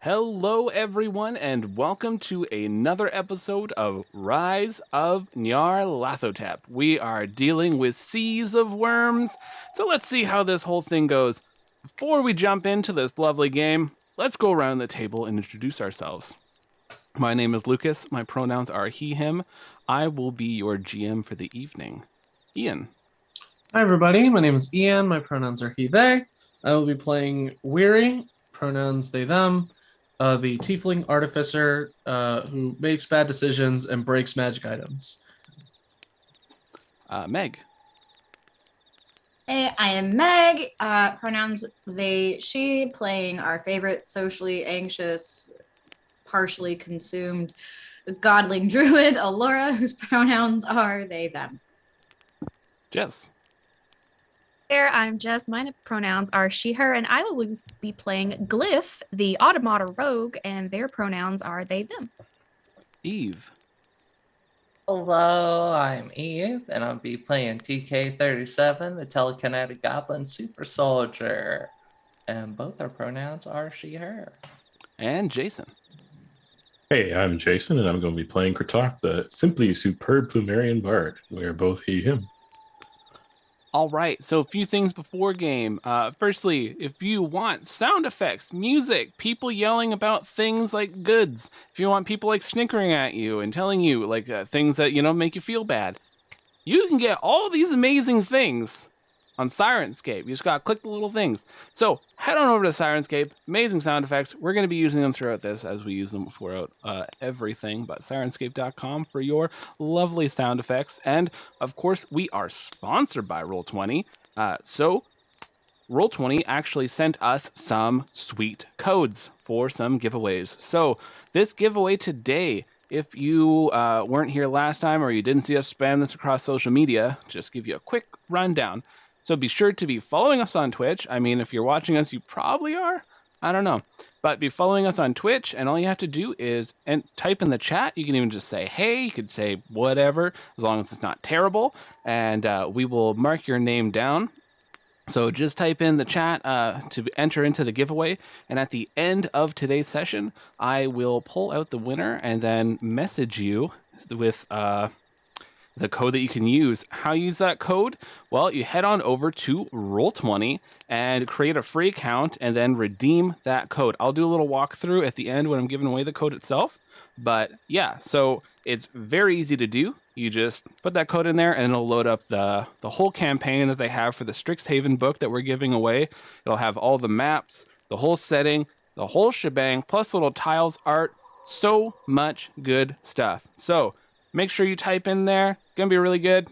Hello, everyone, and welcome to another episode of Rise of Nyarlathotep. We are dealing with seas of worms, so let's see how this whole thing goes. Before we jump into this lovely game, let's go around the table and introduce ourselves. My name is Lucas. My pronouns are he, him. I will be your GM for the evening. Ian. Hi, everybody. My name is Ian. My pronouns are he, they. I will be playing Weary, pronouns they, them, the tiefling artificer who makes bad decisions and breaks magic items. Meg. Hey, I am Meg. Pronouns they, she, playing our favorite socially anxious, partially consumed godling druid, Alora, whose pronouns are they, them. Jess. There, I'm Jess. My pronouns are she, her, and I will be playing Glyph, the Automata rogue, and their pronouns are they, them. Eve. Hello, I'm Eve, and I'll be playing TK37, the Telekinetic Goblin Super Soldier. And both our pronouns are she, her. And Jason. Hey, I'm Jason, and I'm going to be playing Kratok, the simply superb Plumerian Bard. We are both he, him. All right, so a few things before game. Firstly, if you want sound effects, music, people yelling about things like goods, if you want people like snickering at you and telling you like things that, make you feel bad, you can get all these amazing things on Sirenscape. You just gotta click the little things. So head on over to Sirenscape. Amazing sound effects. We're going to be using them throughout this as we use them throughout everything, but Sirenscape.com for your lovely sound effects. And of course, we are sponsored by Roll20. So Roll20 actually sent us some sweet codes for some giveaways. So this giveaway today, if you weren't here last time or you didn't see us spam this across social media, just give you a quick rundown. So be sure to be following us on Twitch. I mean, if you're watching us, you probably are. I don't know. But be following us on Twitch, and all you have to do is type in the chat. You can even just say, hey, you could say whatever, as long as it's not terrible. And we will mark your name down. So just type in the chat to enter into the giveaway. And at the end of today's session, I will pull out the winner and then message you with the code that you can use. How you use that code? Well, you head on over to Roll20 and create a free account and then redeem that code. I'll do a little walkthrough at the end when I'm giving away the code itself. But yeah, so it's very easy to do. You just put that code in there and it'll load up the whole campaign that they have for the Strixhaven book that we're giving away. It'll have all the maps, the whole setting, the whole shebang, plus little tiles, art, so much good stuff. So make sure you type in there. Gonna be really good.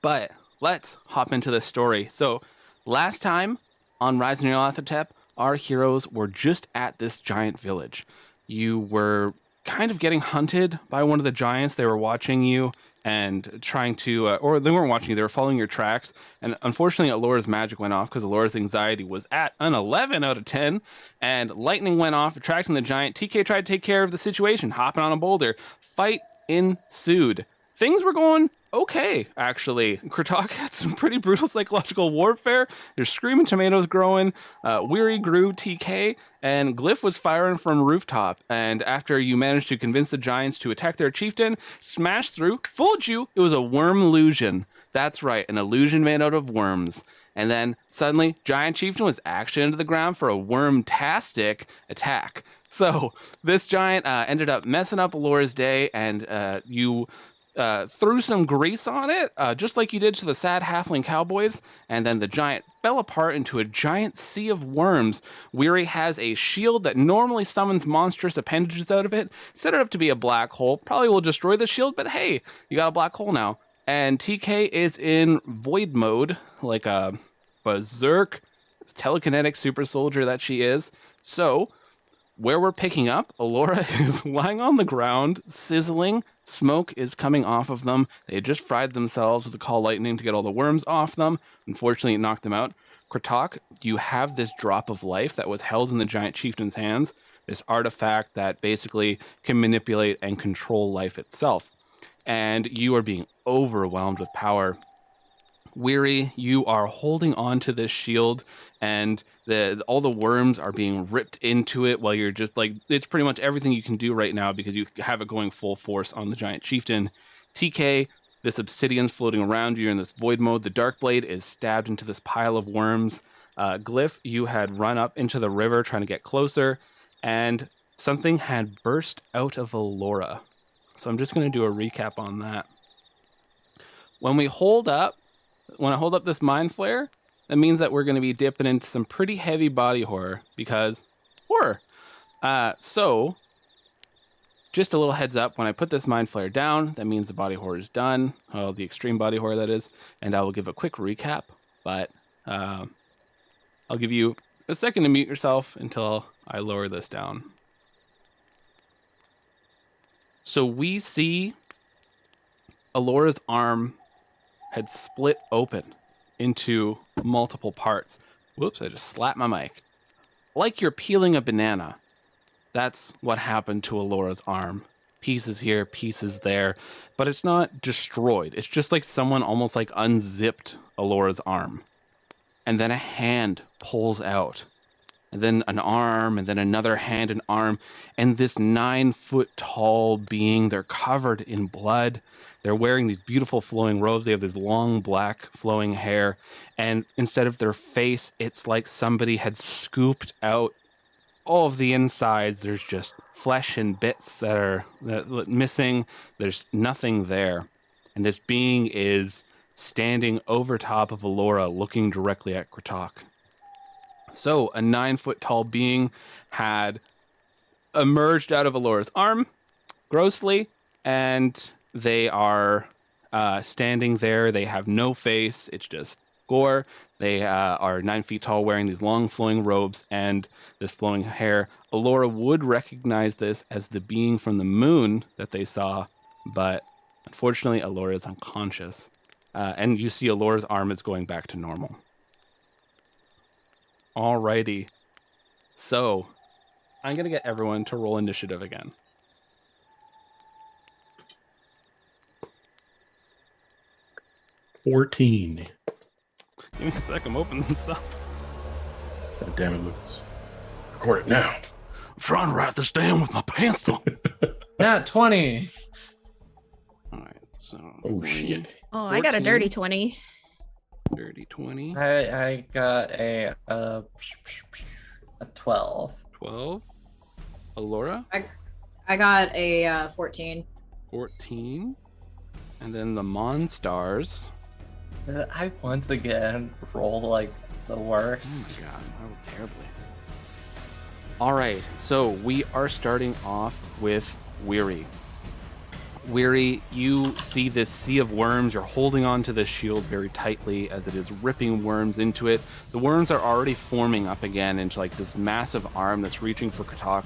But let's hop into the story. So last time on Rise of Nyarlathotep, our heroes were just at this giant village. You were kind of getting hunted by one of the giants. They were watching you and trying to, or they weren't watching you, they were following your tracks. And unfortunately, Alora's magic went off because Alora's anxiety was at an 11 out of 10. And lightning went off, attracting the giant. TK tried to take care of the situation, hopping on a boulder. Fight ensued. Things were going okay, actually. Kratok had some pretty brutal psychological warfare. There's screaming tomatoes growing. Weary grew TK, and Glyph was firing from rooftop. And after you managed to convince the giants to attack their chieftain, smashed through, fooled you. It was a worm illusion. That's right, an illusion made out of worms. And then suddenly, Giant Chieftain was actually into the ground for a worm-tastic attack. So this giant ended up messing up Alora's day, and you threw some grease on it, just like you did to the sad halfling cowboys, and then the giant fell apart into a giant sea of worms. Weary has a shield that normally summons monstrous appendages out of it. Set it up to be a black hole. Probably will destroy the shield, but hey, you got a black hole now. And TK is in void mode, like a berserk telekinetic super soldier that she is. So where we're picking up, Alora is lying on the ground, sizzling. Smoke is coming off of them. They had just fried themselves with the call lightning to get all the worms off them. Unfortunately, it knocked them out. Kratok, you have this drop of life that was held in the giant chieftain's hands, this artifact that basically can manipulate and control life itself. And you are being overwhelmed with power. Weary, you are holding on to this shield, and all the worms are being ripped into it while you're just like, it's pretty much everything you can do right now because you have it going full force on the giant chieftain. TK, this obsidian's floating around you in this void mode. The dark blade is stabbed into this pile of worms. Glyph, you had run up into the river trying to get closer, and something had burst out of Allura. So I'm just going to do a recap on that. When I hold up this mind flare, that means that we're going to be dipping into some pretty heavy body horror because horror. So just a little heads up, when I put this mind flare down, that means the body horror is done. Oh, the extreme body horror, that is. And I will give a quick recap, but I'll give you a second to mute yourself until I lower this down. So we see Allura's arm had split open into multiple parts. Whoops, I just slapped my mic. Like you're peeling a banana. That's what happened to Allura's arm. Pieces here, pieces there, but it's not destroyed. It's just like someone almost like unzipped Allura's arm. And then a hand pulls out. And then an arm, and then another hand and arm. And this 9-foot tall being, they're covered in blood. They're wearing these beautiful flowing robes. They have this long black flowing hair. And instead of their face, it's like somebody had scooped out all of the insides. There's just flesh and bits that are missing. There's nothing there. And this being is standing over top of Allura, looking directly at Kritok. So a 9-foot tall being had emerged out of Allura's arm, grossly, and they are standing there. They have no face. It's just gore. They are 9 feet tall, wearing these long flowing robes and this flowing hair. Allura would recognize this as the being from the moon that they saw, but unfortunately, Allura is unconscious. And you see Allura's arm is going back to normal. Alrighty. So, I'm going to get everyone to roll initiative again. $14. Give me a sec, I'm opening this up. God damn it, Lucas. Record it now. I'm trying to write this down with my pencil. Nat 20. Alright, so... Oh, shit. Oh, I got a 14. dirty 20. Dirty 20. I got a 12. 12. Allura? I got a 14. 14. And then the Monstars. I once again roll like the worst. Oh my god, I rolled terribly. Alright, so we are starting off with Weary. Weary, you see this sea of worms. You're holding onto this shield very tightly as it is ripping worms into it. The worms are already forming up again into like this massive arm that's reaching for Kritok.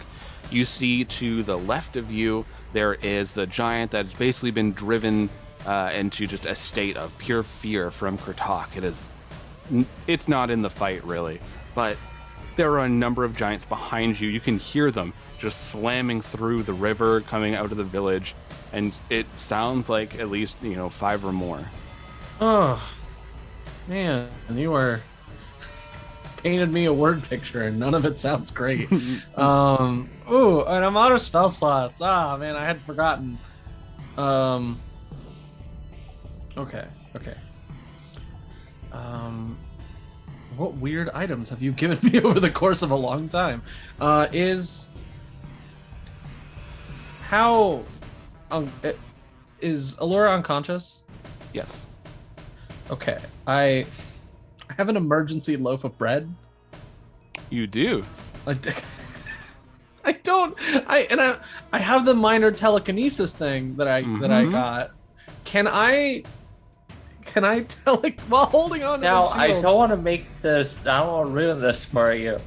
You see to the left of you, there is the giant that has basically been driven into just a state of pure fear from Kritok. It's not in the fight really, but there are a number of giants behind you. You can hear them just slamming through the river coming out of the village. And it sounds like at least, 5 or more. Oh, man, you are painted me a word picture, and none of it sounds great. And I'm out of spell slots. Ah, man, I had forgotten. Okay. What weird items have you given me over the course of a long time? Is Allura unconscious? Yes. Okay. I have an emergency loaf of bread. You do. I have the minor telekinesis thing that I got. Can I while holding on to Now, the I shield? don't want to make this, I don't want to ruin this for you.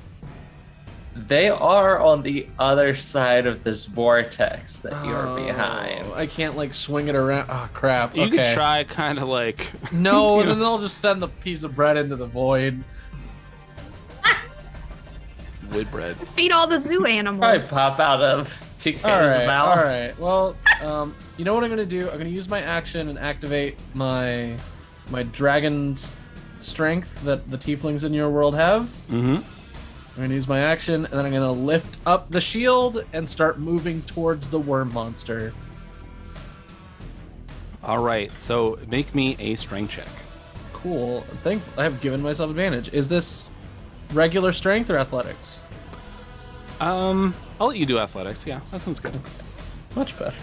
They are on the other side of this vortex that you're behind. I can't swing it around. Oh crap. You Okay. could try kind of like... No, then they'll just send the piece of bread into the void. Wood bread. Feed all the zoo Probably animals. pop out of TK's mouth. Alright. Well, you know what I'm gonna do? I'm gonna use my action and activate my my dragon's strength that the tieflings in your world have. Mm-hmm. I'm going to use my action, and then I'm going to lift up the shield and start moving towards the worm monster. All right, so make me a strength check. Cool. I have given myself advantage. Is this regular strength or athletics? I'll let you do athletics. Yeah, that sounds good. Much better.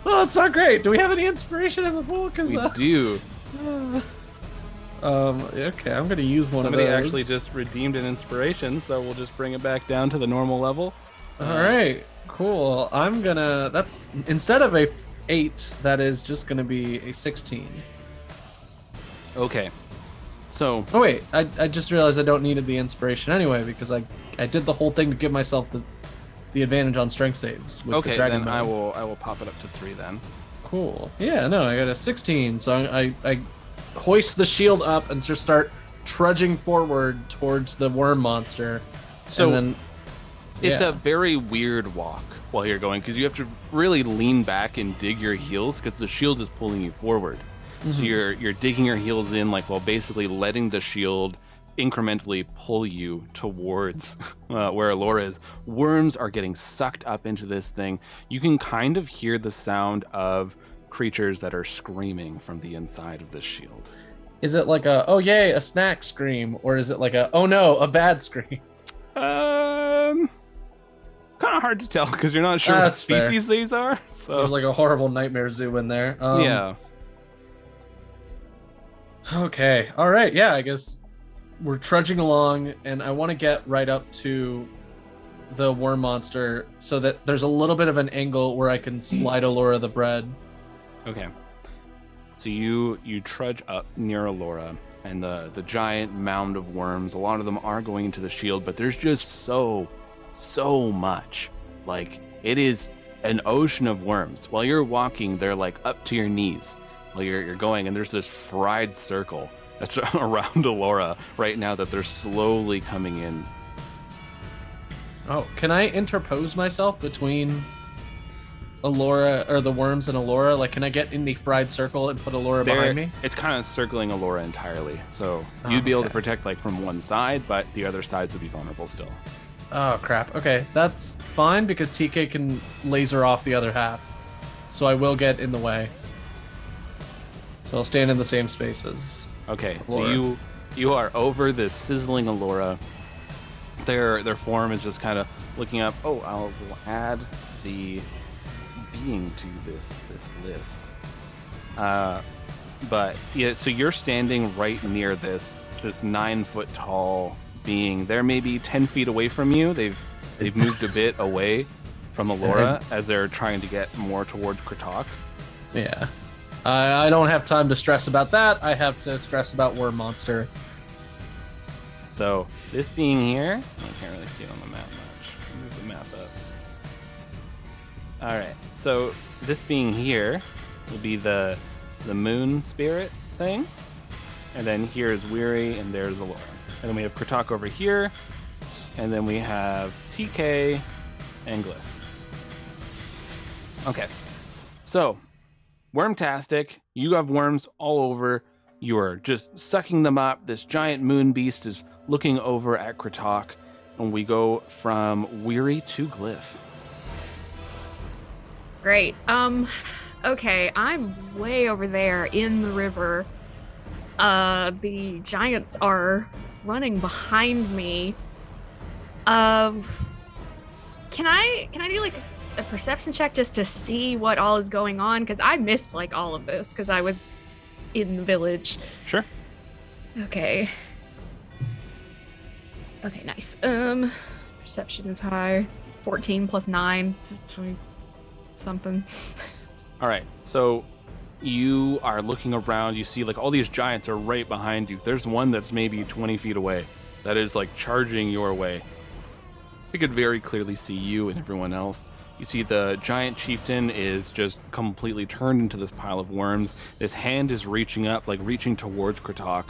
Well, it's not great. Do we have any inspiration in the book? We do. Okay, I'm gonna use one Somebody of those. actually just redeemed an inspiration, so we'll just bring it back down to the normal level. All right, cool. That's instead of a 8, that is just gonna be a 16. Okay. So, Oh wait, I just realized I don't need the inspiration anyway because I did the whole thing to give myself the advantage on strength saves. With the okay, dragon then I mode. will pop it up to 3 then. Cool. Yeah, no, I got a 16, so I hoist the shield up and just start trudging forward towards the worm monster. So and then, it's yeah. a very weird walk while you're going because you have to really lean back and dig your heels because the shield is pulling you forward. So you're digging your heels in like while basically letting the shield incrementally pull you towards where Alora is. Worms are getting sucked up into this thing. You can kind of hear the sound of creatures that are screaming from the inside of this shield. Is it like a oh yay a snack scream, or is it like a oh no a bad scream? Kind of hard to tell because you're not sure what That's fair. species these are. So There's like a horrible nightmare zoo in there. yeah. Okay. All right. Yeah. I guess we're trudging along, and I want to get right up to the worm monster so that there's a little bit of an angle where I can slide Alora the bread. Okay. So you trudge up near Alora, and the giant mound of worms. A lot of them are going into the shield, but there's just so much. Like it is an ocean of worms. While you're walking, they're like up to your knees. While you're going, and there's this fried circle that's around Alora right now that they're slowly coming in. Oh, can I interpose myself between Alora or the worms and Alora? Like, can I get in the fried circle and put Alora behind me? It's kind of circling Alora entirely, so Oh, you'd be able to okay. protect like from one side, but the other sides would be vulnerable still. Oh crap. Okay, that's fine because TK can laser off the other half, so I will get in the way. So I'll stand in the same spaces. Okay, Alora. so you are over this sizzling Alora. Their form is just kind of looking up. Oh, I'll add the being to this list. But yeah, so you're standing right near this 9-foot tall being. They're maybe 10 feet away from you. They've moved a bit away from Alora as they're trying to get more towards Kratok. Yeah. I don't have time to stress about that. I have to stress about Worm Monster. So this being here, I can't really see it on the map much. Move the map up. All right. So this being here will be the moon spirit thing, and then here is Weary, and there's Alora, and then we have Kratok over here, and then we have TK and Glyph. Okay. So. Wormtastic, you have worms all over. You are just sucking them up. This giant moon beast is looking over at Kratok, and we go from Weary to Glyph. Great. Okay, I'm way over there in the river. The giants are running behind me. Can I do like a perception check just to see what all is going on? Because I missed like all of this because I was in the village. Sure. Okay. Okay, nice. Perception is high. 14 plus 9. 20 something. All right. So you are looking around. You see like all these giants are right behind you. There's one that's maybe 20 feet away that is like charging your way. You could very clearly see you and everyone else. You see the giant chieftain is just completely turned into this pile of worms. This hand is reaching up, like reaching towards Kratok.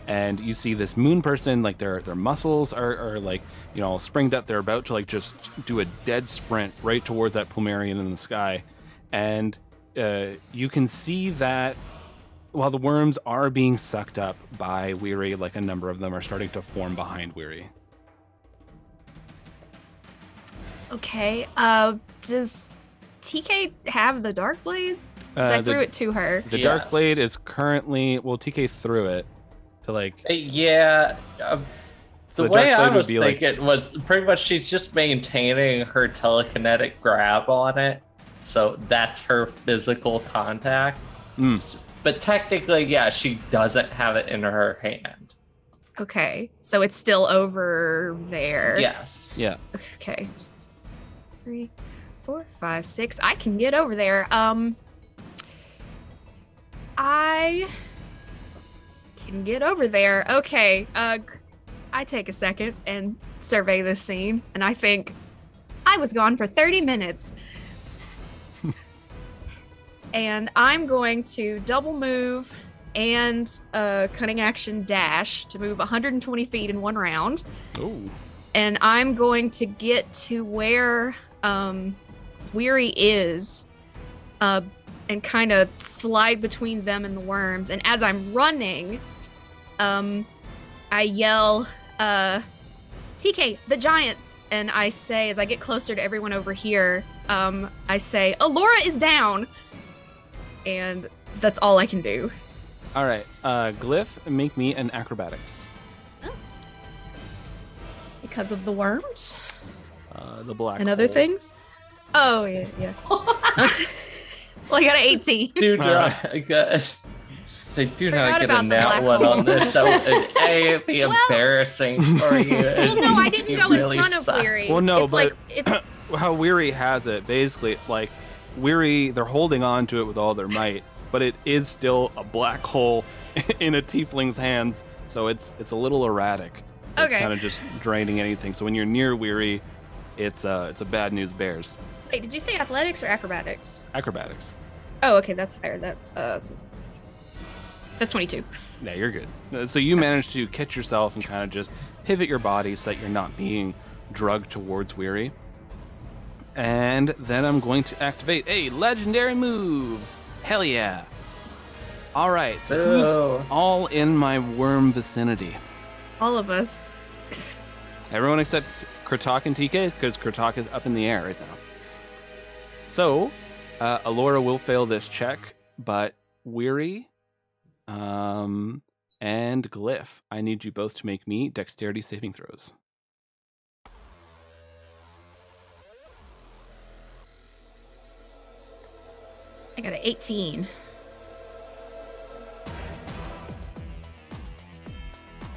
And you see this moon person, like their muscles are like, you know, springed up. They're about to like just do a dead sprint right towards that Plumerian in the sky. And you can see that while the worms are being sucked up by Weary, like a number of them are starting to form behind Weary. Okay. Does TK have the Dark Blade? 'Cause I threw it to her. The Dark Blade is currently, well, TK threw it to like. Yeah. So The the Dark way I Blade would was be like- thinking was pretty much she's just maintaining her telekinetic grab on it. So that's her physical contact. But technically, yeah, she doesn't have it in her hand. Okay. So it's still over there. Yes. Yeah. Okay. 3, 4, 5, 6. I can get over there. I can get over there. Okay. I take a second and survey this scene, and I think I was gone for 30 minutes. And I'm going to double move and cunning action dash to move 120 feet in one round. Ooh. And I'm going to get to where Weary is and kind of slide between them and the worms. And as I'm running, I yell, TK, the giants. And I say, as I get closer to everyone over here, I say, Alora is down. And that's all I can do. All right. Glyph, make me an acrobatics. Because of the worms The black and other hole. things? Oh, yeah. Well, I got an 18. Dude, I do not get a nat one on this. That would be embarrassing for you. Well, no, I didn't You go really in front suck. of Weary. Well, no, it's but- like, it's How Weary has it, basically, it's like Weary, they're holding on to it with all their might, but it is still a black hole in a tiefling's hands, so it's a little erratic. So It's Okay. kind of just draining anything. So when you're near Weary, it's a bad news bears. Wait, did you say athletics or acrobatics? Acrobatics. Oh, okay, that's higher. That's 22. Yeah, you're good. So you manage to catch yourself and kind of just pivot your body so that you're not being drugged towards Weary. And then I'm going to activate a legendary move. Hell yeah. All right, so who's all in my worm vicinity? All of us. Everyone except Kratok and TK, because Kratok is up in the air right now. So, Alora will fail this check, but Weary and Glyph, I need you both to make me dexterity saving throws. I got an 18.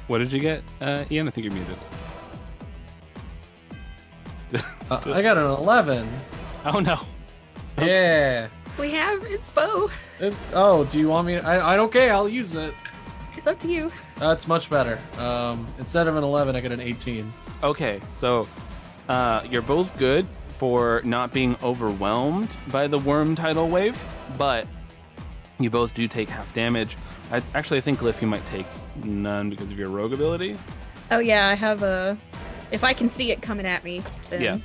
What did you get, Ian? I think you're muted. I got an 11. Oh no. Yeah. We have inspo. It's. Oh, do you want me? I don't care. I'll use it. It's up to you. That's much better. Instead of an 11, I got an 18. Okay, so you're both good for not being overwhelmed by the worm tidal wave, but you both do take half damage. I think, Glyph, you might take none because of your rogue ability. Oh, yeah, I have a... If I can see it coming at me, then... Yeah.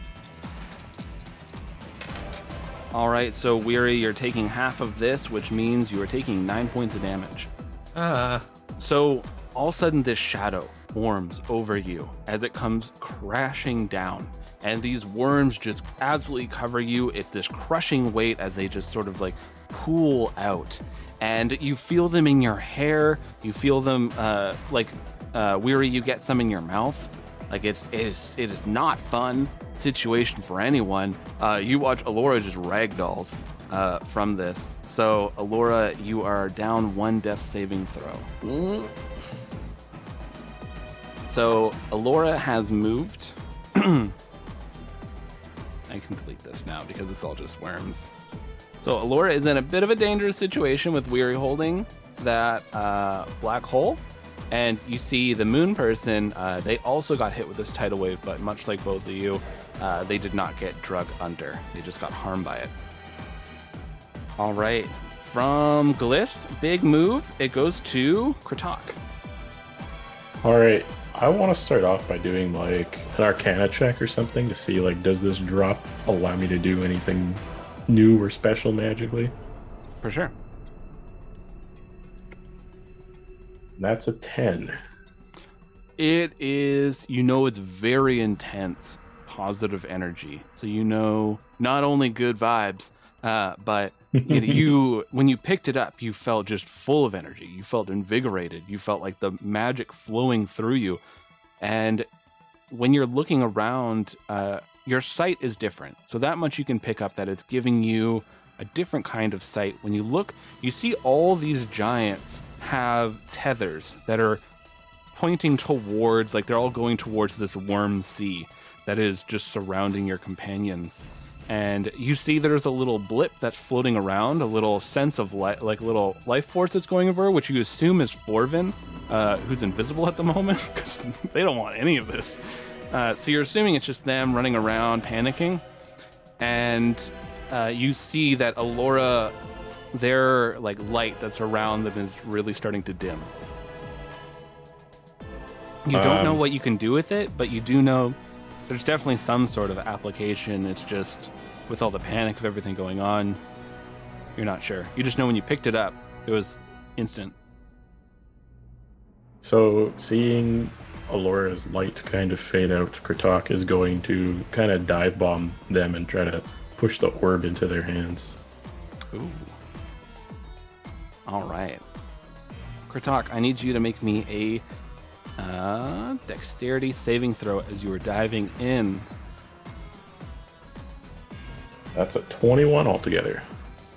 All right, so Weary, you're taking half of this, which means you are taking 9 points of damage. So all of a sudden, this shadow forms over you as it comes crashing down. And these worms just absolutely cover you. It's this crushing weight as they just sort of like pool out. And you feel them in your hair. You feel them Weary, you get some in your mouth. Like it is not fun situation for anyone. You watch Alora just ragdolls from this. So Alora, you are down 1 death saving throw. So Alora has moved. I can delete this now because it's all just worms. So Alora is in a bit of a dangerous situation with Weary holding that black hole. And you see the moon person, they also got hit with this tidal wave, but much like both of you, they did not get drugged under. They just got harmed by it. All right. From Glyph's big move, it goes to Kratok. All right. I want to start off by doing like an Arcana check or something to see like, does this drop allow me to do anything new or special magically? For sure. That's a 10. It is, it's very intense, positive energy. So not only good vibes, but when you picked it up, you felt just full of energy. You felt invigorated. You felt like the magic flowing through you. And when you're looking around, your sight is different. So that much you can pick up, that it's giving you a different kind of sight. When you look, you see all these giants have tethers that are pointing towards, like they're all going towards this worm sea that is just surrounding your companions. And you see there's a little blip that's floating around, a little sense of like a little life force that's going over, which you assume is Forvin, who's invisible at the moment, because they don't want any of this. So you're assuming it's just them running around panicking. And you see that Allura, their like light that's around them is really starting to dim. You don't know what you can do with it, but you do know there's definitely some sort of application. It's just with all the panic of everything going on, you're not sure. You just know when you picked it up, it was instant. So seeing Allura's light kind of fade out, Kritok is going to kind of dive bomb them and try to push the orb into their hands. Ooh. All right. Kritok, I need you to make me a dexterity saving throw as you were diving in. That's a 21 altogether.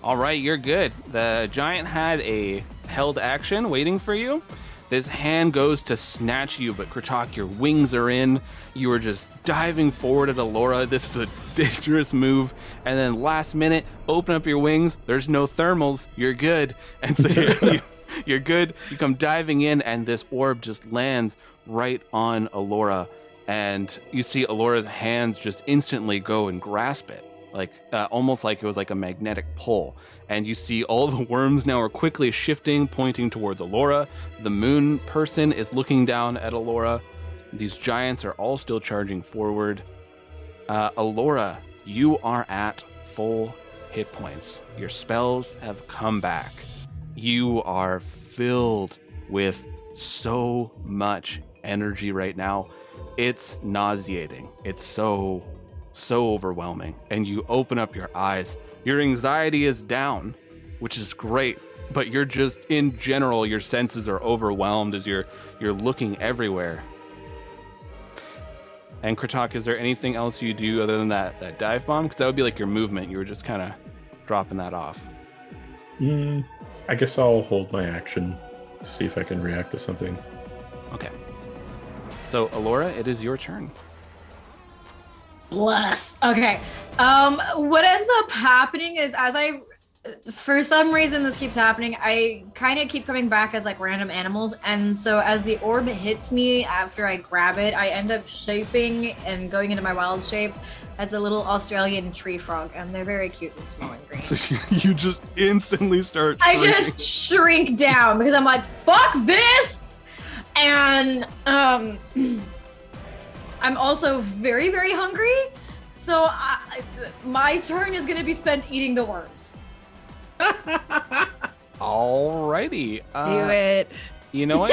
All right, you're good. The giant had a held action waiting for you. This hand goes to snatch you, but Kritok, your wings are in. You are just diving forward at Allura. This is a dangerous move. And then last minute, open up your wings. There's no thermals. You're good. And so you're good. You come diving in, and this orb just lands right on Allura. And you see Allura's hands just instantly go and grasp it, like almost like it was like a magnetic pull. And you see all the worms now are quickly shifting, pointing towards Allura. The moon person is looking down at Allura. These giants are all still charging forward. Allura, you are at full hit points. Your spells have come back. You are filled with so much energy right now. It's nauseating. It's so overwhelming. And you open up your eyes. Your anxiety is down, which is great, but you're just, in general, your senses are overwhelmed as you're looking everywhere. And Kritok, is there anything else you do other than that dive bomb? Because that would be like your movement. You were just kind of dropping that off. I guess I'll hold my action to see if I can react to something. Okay. So, Allura, it is your turn. Bless. Okay. What ends up happening is, for some reason this keeps happening, I kind of keep coming back as like random animals. And so as the orb hits me after I grab it, I end up shaping and going into my wild shape as a little Australian tree frog. And they're very cute and small and green. So you just instantly start I shrinking. just shrink down because I'm like, fuck this! And I'm also very, very hungry. So my turn is going to be spent eating the worms. Alrighty. Do it. You know what?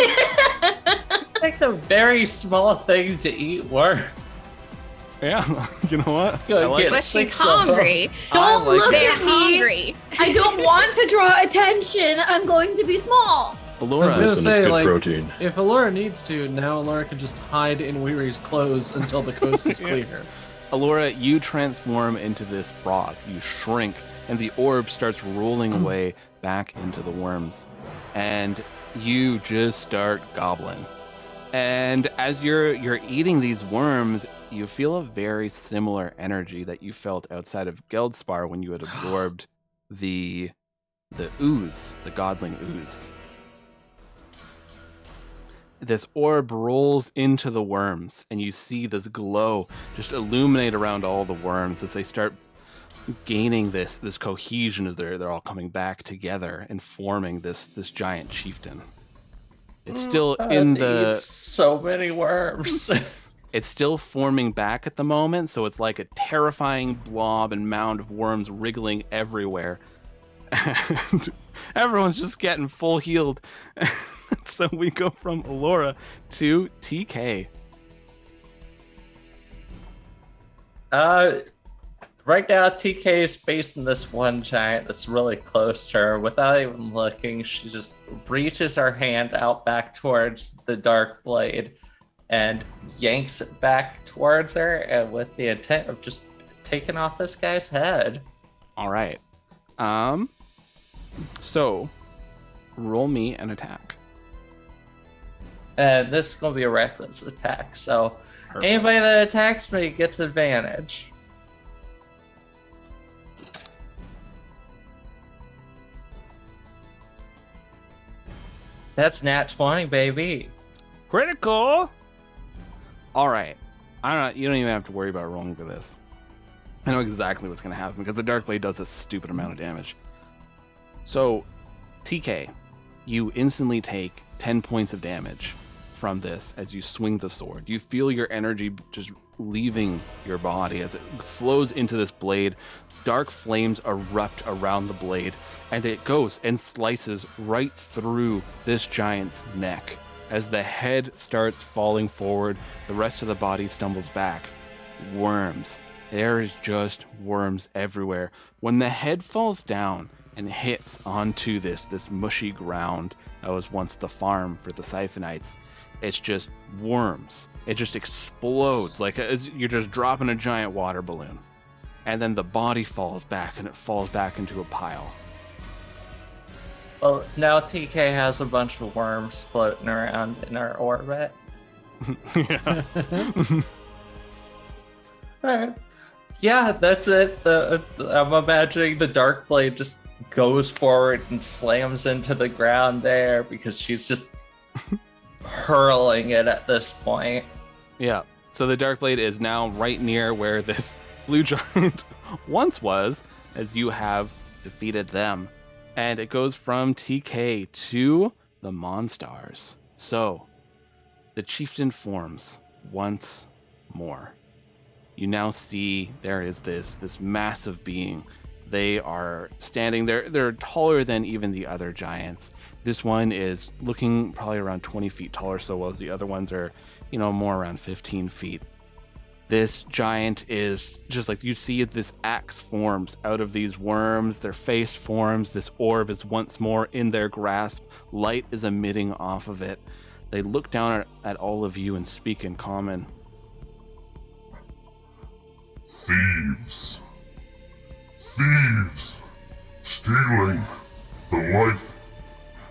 It's a very small thing to eat worm. Yeah. You know what? Go I like get it. But she's 6 of them. hungry. Don't like look it. They're at me. hungry. I don't want to draw attention. I'm going to be small. I was Allura. gonna Listen, it's say, good like, protein. if Allura needs to, now Allura can just hide in Weary's clothes until the coast is clear. Allura, you transform into this frog. You shrink, and the orb starts rolling away back into the worms. And you just start gobbling. And as you're eating these worms, you feel a very similar energy that you felt outside of Geldspar when you had absorbed the ooze, the godling ooze. This orb rolls into the worms, and you see this glow just illuminate around all the worms as they start gaining this cohesion as they're all coming back together and forming this giant chieftain. It's still in the... It's so many worms. It's still forming back at the moment, so it's like a terrifying blob and mound of worms wriggling everywhere. And everyone's just getting full healed. So we go from Alora to TK. Right now, TK is facing this one giant that's really close to her. Without even looking, she just reaches her hand out back towards the dark blade and yanks it back towards her, and with the intent of just taking off this guy's head. All right. So roll me an attack. And this is going to be a reckless attack. So Perfect. anybody that attacks me gets advantage. That's nat 20, baby. Critical. All right. You don't even have to worry about rolling for this. I know exactly what's going to happen because the Dark Blade does a stupid amount of damage. So, TK, you instantly take 10 points of damage from this as you swing the sword. You feel your energy just leaving your body as it flows into this blade. Dark flames erupt around the blade, and it goes and slices right through this giant's neck. As the head starts falling forward, the rest of the body stumbles back. Worms. There is just worms everywhere. When the head falls down and hits onto this mushy ground that was once the farm for the Siphonites, it's just worms. It just explodes like as you're just dropping a giant water balloon. And then the body falls back, and it falls back into a pile. Well, now TK has a bunch of worms floating around in our orbit. Yeah. Alright. Yeah, that's it. I'm imagining the Dark Blade just goes forward and slams into the ground there because she's just hurling it at this point. Yeah. So the Dark Blade is now right near where this blue giant once was, as you have defeated them. And it goes from TK to the Monstars. So the chieftain forms once more. You now see there is this massive being. They are standing there. They're taller than even the other giants. This one is looking probably around 20 feet taller, so while the other ones are, more around 15 feet. This giant is just like you see this axe forms out of these worms. Their face forms. This orb is once more in their grasp. Light is emitting off of it. They look down at all of you and speak in common. Thieves. Thieves. Stealing the life.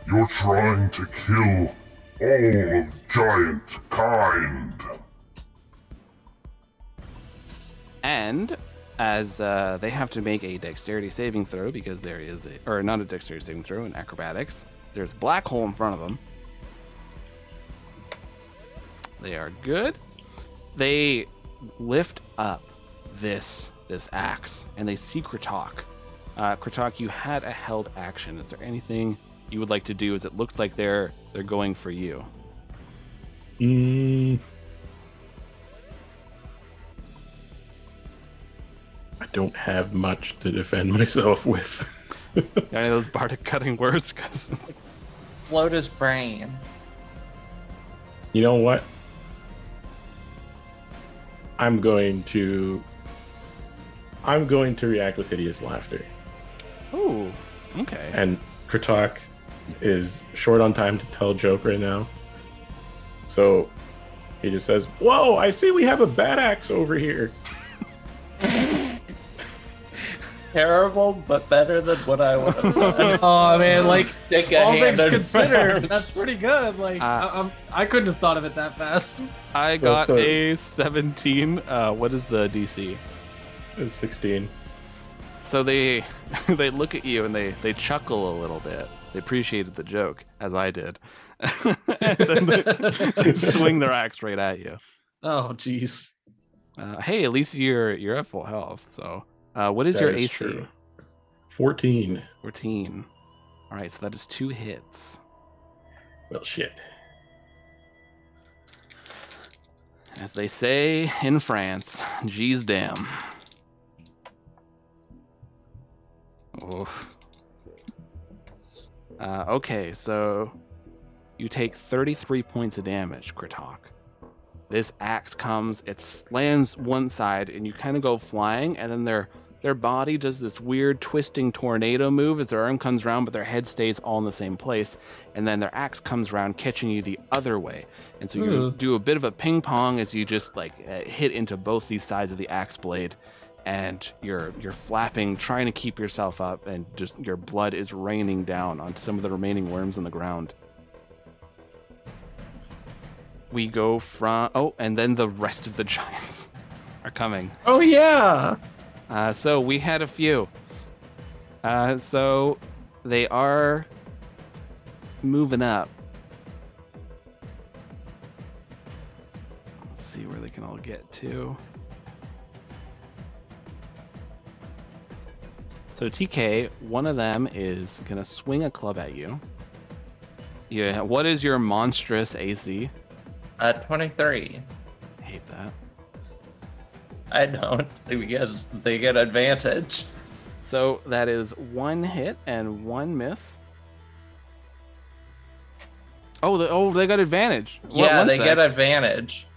You're trying to kill all of giant kind. And as they have to make a dexterity saving throw because there is not a dexterity saving throw in acrobatics. There's a black hole in front of them. They are good. They lift up this axe and they see Kratok. Kratok, you had a held action. Is there anything you would like to do? As it looks like they're going for you. I don't have much to defend myself with. Got any of those bardic cutting words? Cause Float his brain. You know what? I'm going to react with hideous laughter. Oh, okay. And Kratok is short on time to tell a joke right now. So he just says, "Whoa, I see we have a bad axe over here." Terrible, but better than what I would have done. Oh man, like Stick a all hand things in considered, front. that's pretty good. Like I couldn't have thought of it that fast. I got a 17. What is the DC? It's 16. So they look at you and they chuckle a little bit. They appreciated the joke, as I did. And then they swing their axe right at you. Oh jeez. Hey, at least you're at full health. So, what is your AC? True. 14. 14. All right, so that is 2 hits. Well, shit. As they say in France, geez damn. Oof. Okay, so you take 33 points of damage, Kritok. This axe comes, it slams one side, and you kind of go flying, and then their body does this weird twisting tornado move as their arm comes around, but their head stays all in the same place. And then their axe comes around, catching you the other way. And so you do a bit of a ping pong as you just hit into both these sides of the axe blade. And you're flapping, trying to keep yourself up, and just your blood is raining down on some of the remaining worms on the ground. We go from... Oh, and then the rest of the giants are coming. Oh, yeah! So we had a few. So they are moving up. Let's see where they can all get to. So TK, one of them is going to swing a club at you. Yeah, what is your monstrous AC? 23. I hate that. I don't, because they get advantage. So that is 1 hit and 1 miss. Oh, they got advantage. Yeah, they get advantage.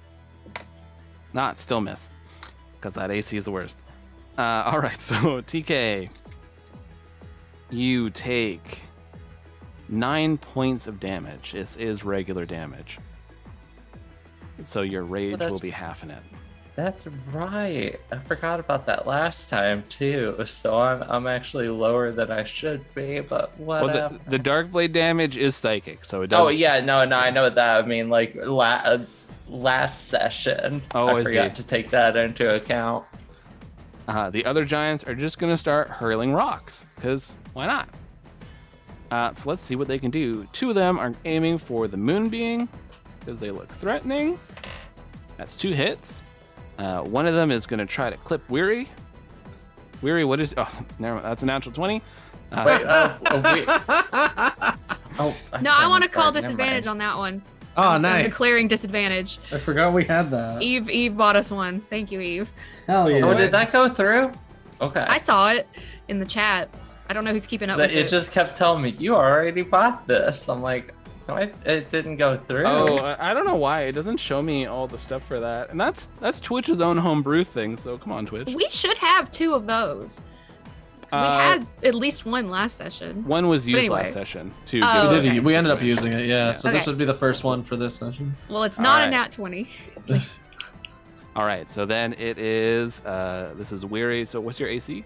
Not still miss, because that AC is the worst. All right, so TK, you take 9 points of damage. This is regular damage. So your rage will be halving it. That's right. I forgot about that last time too. So I'm actually lower than I should be, but whatever. Well, the dark blade damage is psychic, so it does. Oh yeah, no, I know that. I mean, like last session, I forgot to take that into account. The other giants are just gonna start hurling rocks, because why not? So let's see what they can do. 2 of them are aiming for the moon being, because they look threatening. That's 2 hits. One of them is going to try to clip Weary. Weary, what is... Oh, never mind. That's a natural 20. Wait. No, I want to call disadvantage on that one. Oh, nice. I'm declaring disadvantage. I forgot we had that. Eve bought us one. Thank you, Eve. Hell yeah. Oh, did that go through? Okay. I saw it in the chat. I don't know who's keeping up with it. It just kept telling me, you already bought this. I'm like, no, it didn't go through. Oh, I don't know why. It doesn't show me all the stuff for that. And that's Twitch's own homebrew thing, so come on, Twitch. We should have 2 of those. We had at least 1 last session. 1 was used last session. 2. We ended up using it, yeah. So Okay. this would be the first one for this session. Well, it's not All a right. nat 20. At least. All right, so then it is... this is Weary. So what's your AC?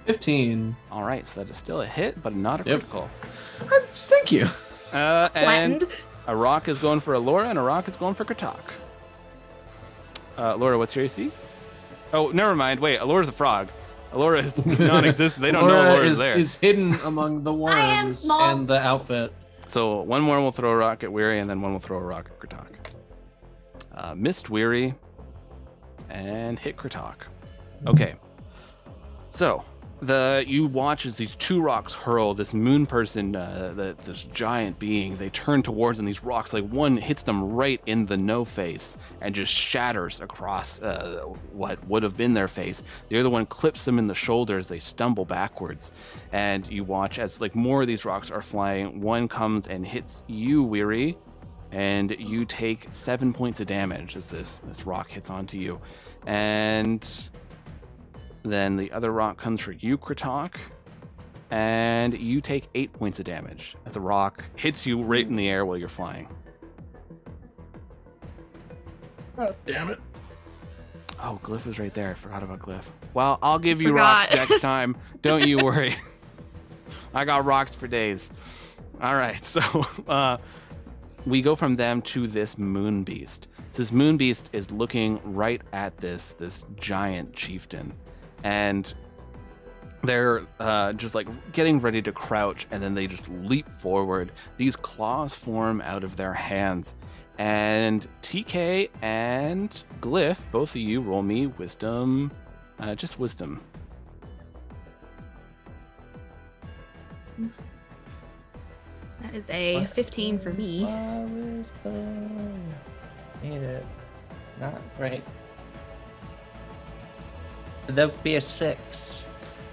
15. All right, so that is still a hit, but not a critical. Thank you. And Flattened. a rock is going for Allura, and a rock is going for Kritok. Allura, what's your AC? Oh, never mind. Wait, Allura's a frog. Allura is non-existent. They don't know Allura's there. Is hidden among the worms and the outfit. So 1 more will throw a rock at Weary, and then 1 will throw a rock at Kritok. Missed Weary, and hit Kritok. Okay. So you watch as these 2 rocks hurl this moon person, this giant being. They turn towards them. These rocks, like one hits them right in the no face and just shatters across what would have been their face. The other one clips them in the shoulders. They stumble backwards, and you watch as like more of these rocks are flying. 1 comes and hits you, Weary, and you take 7 points of damage as this rock hits onto you, and then the other rock comes for you, Kritok, and you take 8 points of damage as a rock hits you right in the air while you're flying. Oh, damn it. Oh, Glyph was right there. I forgot about Glyph. Well, I'll give you Forgot. rocks next time. Don't you worry. I got rocks for days. All right, so we go from them to this moon beast. So this moon beast is looking right at this giant chieftain. And they're just like getting ready to crouch, and then they just leap forward. These claws form out of their hands. And TK and Glyph, both of you, roll me wisdom. Just wisdom. That is a 15 for me. Need it. Not great. That would be a 6.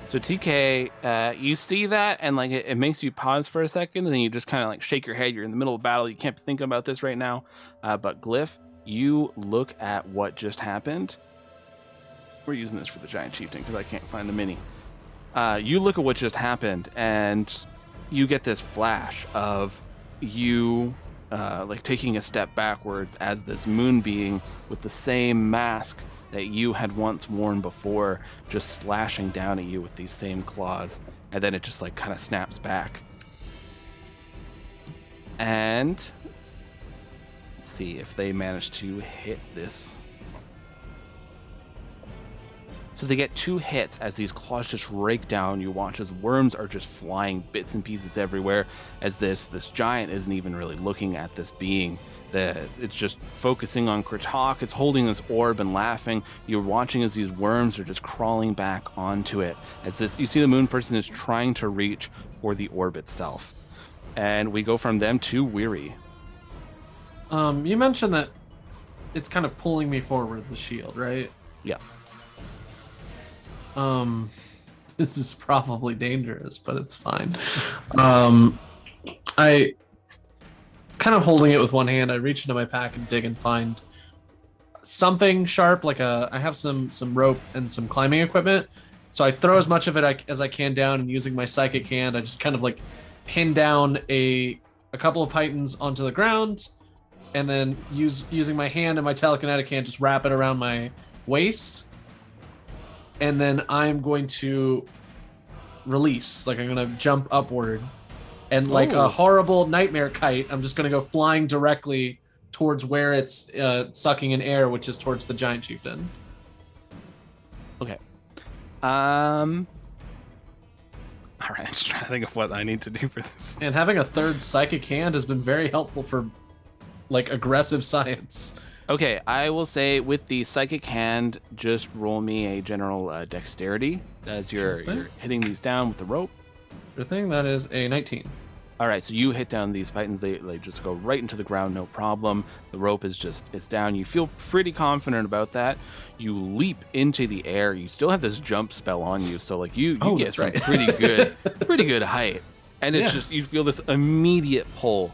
So TK, you see that, and like it makes you pause for a second, and then you just kind of like shake your head. You're in the middle of battle. You can't think about this right now. But Glyph, you look at what just happened. We're using this for the Giant Chieftain because I can't find the mini. You look at what just happened, and you get this flash of you like taking a step backwards as this moon being with the same mask that you had once worn before, just slashing down at you with these same claws, and then it just like kind of snaps back. And let's see if they manage to hit this. So they get 2 hits as these claws just rake down. You watch as worms are just flying bits and pieces everywhere, as this giant isn't even really looking at this being. It's just focusing on Kritok. It's holding this orb and laughing. You're watching as these worms are just crawling back onto it. As this, you see the moon person is trying to reach for the orb itself. And we go from them to Weary. You mentioned that it's kind of pulling me forward, the shield, right? Yeah. This is probably dangerous, but it's fine. I kind of holding it with one hand. I reach into my pack and dig and find something sharp, like I have some rope and some climbing equipment. So I throw as much of it as I can down, and using my psychic hand, I just kind of like pin down a couple of pythons onto the ground, and then using my hand and my telekinetic hand, just wrap it around my waist. And then I'm going to release, like I'm going to jump upward, and like a horrible nightmare kite, I'm just going to go flying directly towards where it's sucking in air, which is towards the Giant Chieftain. Okay. All right, I'm just trying to think of what I need to do for this. And having a third psychic hand has been very helpful for like aggressive science. Okay, I will say with the psychic hand, just roll me a general dexterity as you're hitting these down with the rope. Sure thing. That is a 19. All right, so you hit down these pythons. They just go right into the ground, no problem. The rope is it's down. You feel pretty confident about that. You leap into the air. You still have this jump spell on you, so like you get some pretty good height. And it's just, you feel this immediate pull.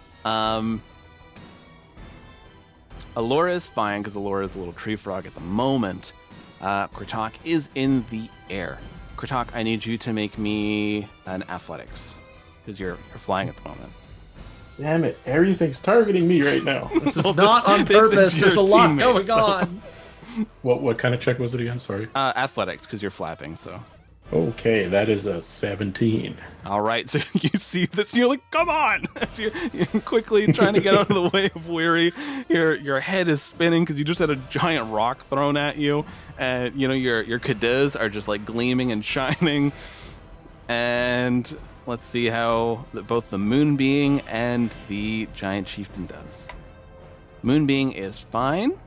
Alora is fine because Alora is a little tree frog at the moment. Kritok is in the air. Kritok, I need you to make me an athletics because you're flying at the moment. Damn it, everything's targeting me right now. This is not on purpose. There's a lot going on. What kind of check was it again? Sorry. Athletics because you're flapping, so. Okay, that is a 17. All right, so you see this, and you're like, come on! As you're quickly trying to get out of the way of Weary. Your head is spinning because you just had a giant rock thrown at you, and you know your cadets are just like gleaming and shining. And let's see how both the Moon Being and the Giant Chieftain does. Moon Being is fine.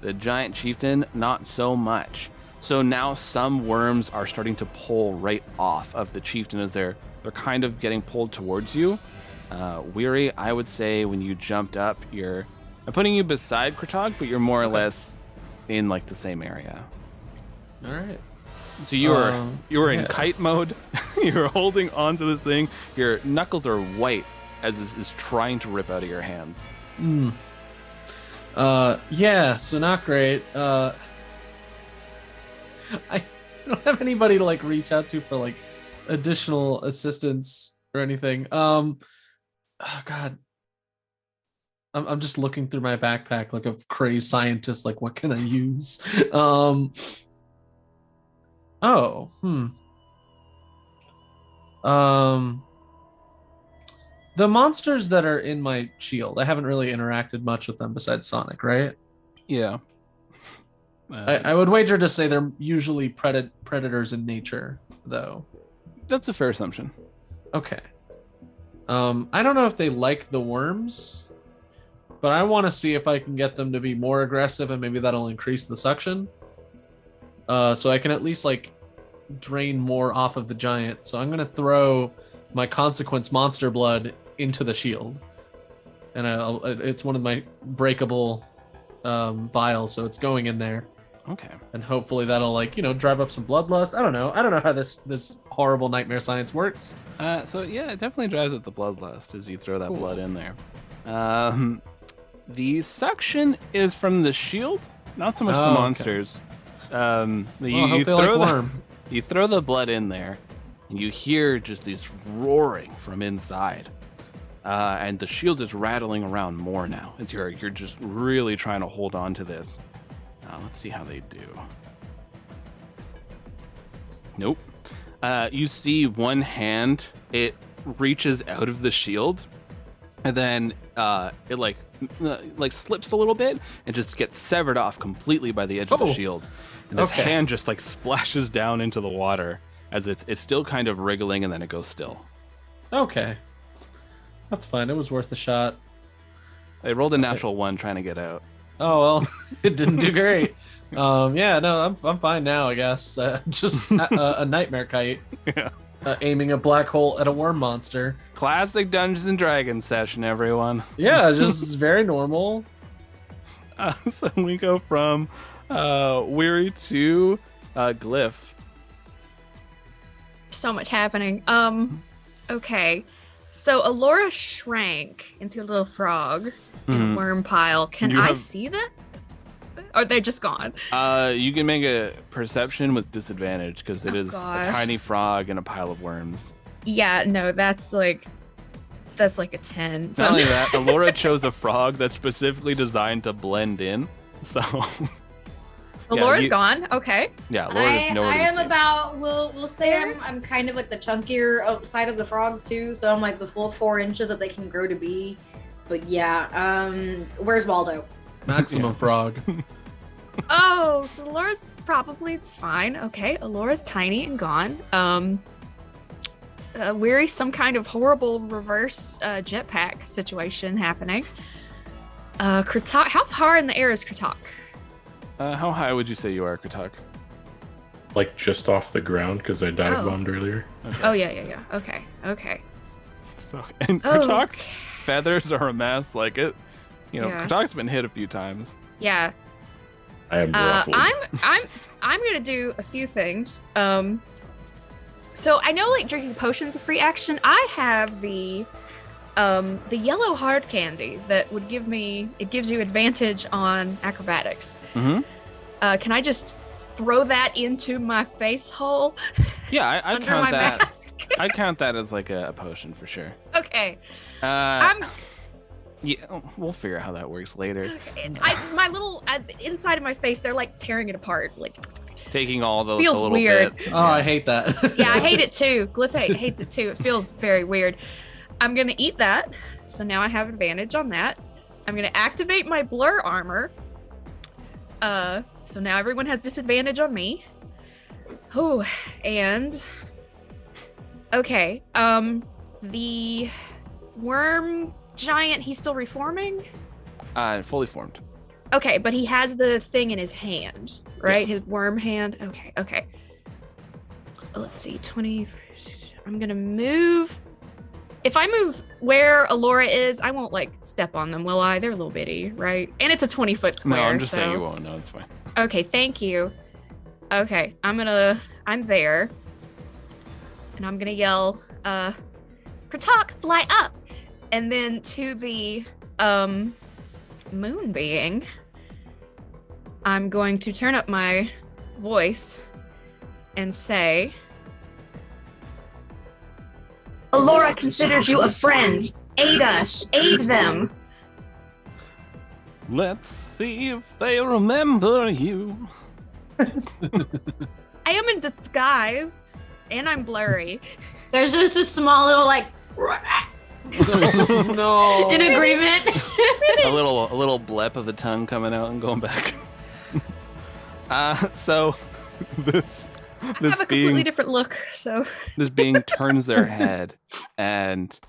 The Giant Chieftain, not so much. So now some worms are starting to pull right off of the chieftain as they're kind of getting pulled towards you. Weary, I would say when you jumped up, I'm putting you beside Kritok, but you're more or less in like the same area. All right. So you were in kite mode. You're holding onto this thing. Your knuckles are white as this is trying to rip out of your hands. Yeah, so not great. I don't have anybody to like reach out to for like additional assistance or anything. Oh God. I'm just looking through my backpack like a crazed scientist, like what can I use? The monsters that are in my shield, I haven't really interacted much with them besides Sonic, right? Yeah. I would wager to say they're usually predators in nature, though. That's a fair assumption. Okay. I don't know if they like the worms, but I want to see if I can get them to be more aggressive, and maybe that'll increase the suction. So I can at least like drain more off of the giant. So I'm gonna throw my consequence monster blood into the shield, and it's one of my breakable vials, so it's going in there. Okay. And hopefully that'll drive up some bloodlust. I don't know how this horrible nightmare science works. So yeah, it definitely drives up the bloodlust as you throw that blood in there. The suction is from the shield, not so much the monsters. You throw the blood in there, and you hear just this roaring from inside. And the shield is rattling around more now. You're just really trying to hold on to this. Let's see how they do. Nope. You see one hand, it reaches out of the shield, and then it like slips a little bit and just gets severed off completely by the edge of the shield. And this hand just like splashes down into the water as it's still kind of wriggling, and then it goes still. Okay. That's fine. It was worth a shot. I rolled a natural 1 trying to get out. Oh, well, it didn't do great. I'm fine now, I guess. Just a nightmare kite. Yeah. Aiming a black hole at a worm monster. Classic Dungeons and Dragons session, everyone. Yeah, just very normal. So we go from Weary to Glyph. So much happening. Okay. So Alora shrank into a little frog in a worm pile. Can I see that? Or they're just gone? You can make a perception with disadvantage because it is a tiny frog in a pile of worms. Yeah, no, that's like a 10. Not only that, Alora chose a frog that's specifically designed to blend in. So Alora's gone. Okay. Yeah, Alora's nowhere to be seen. We'll say I'm kind of like the chunkier side of the frogs too, so I'm like the full 4 inches that they can grow to be. But yeah, where's Waldo? Maximum frog. Oh, so Alora's probably fine. Okay, Alora's tiny and gone. Weary, some kind of horrible reverse jetpack situation happening. Kratok, how far in the air is Kratok? How high would you say you are, Kratok? Like just off the ground because I dive bombed earlier. Okay. Oh yeah. Okay. So, and Kratok's feathers are amassed like it. Kratok's been hit a few times. Yeah. I am ruffled. I'm gonna do a few things. So I know like drinking potions a free action. I have the yellow hard candy that would gives you advantage on acrobatics. Mm-hmm. Can I just throw that into my face hole? Yeah, I count that. Mask? I count that as like a potion for sure. Okay. Yeah, we'll figure out how that works later. My little inside of my face, they're like tearing it apart, like taking all the feels little weird. bits. Oh, I hate that. Yeah, I hate it too. Glyph hates it too. It feels very weird. I'm gonna eat that, so now I have advantage on that. I'm gonna activate my blur armor. So now everyone has disadvantage on me. Oh, and okay. The worm giant, he's still reforming? Fully formed. Okay, but he has the thing in his hand, right? Yes. His worm hand. Okay. Let's see, 20. I'm gonna move. If I move where Alora is, I won't like step on them, will I? They're a little bitty, right? And it's a 20-foot square. No, I'm just saying you won't. No, it's fine. Okay, thank you. Okay, I'm there. And I'm gonna yell, Kratok, fly up! And then to the moon being, I'm going to turn up my voice and say, Alora considers you a friend. Aid us. Aid them. Let's see if they remember you. I am in disguise, and I'm blurry. There's just a small little like No. in agreement. a little blep of a tongue coming out and going back. So this I have a completely different look, so this being turns their head, and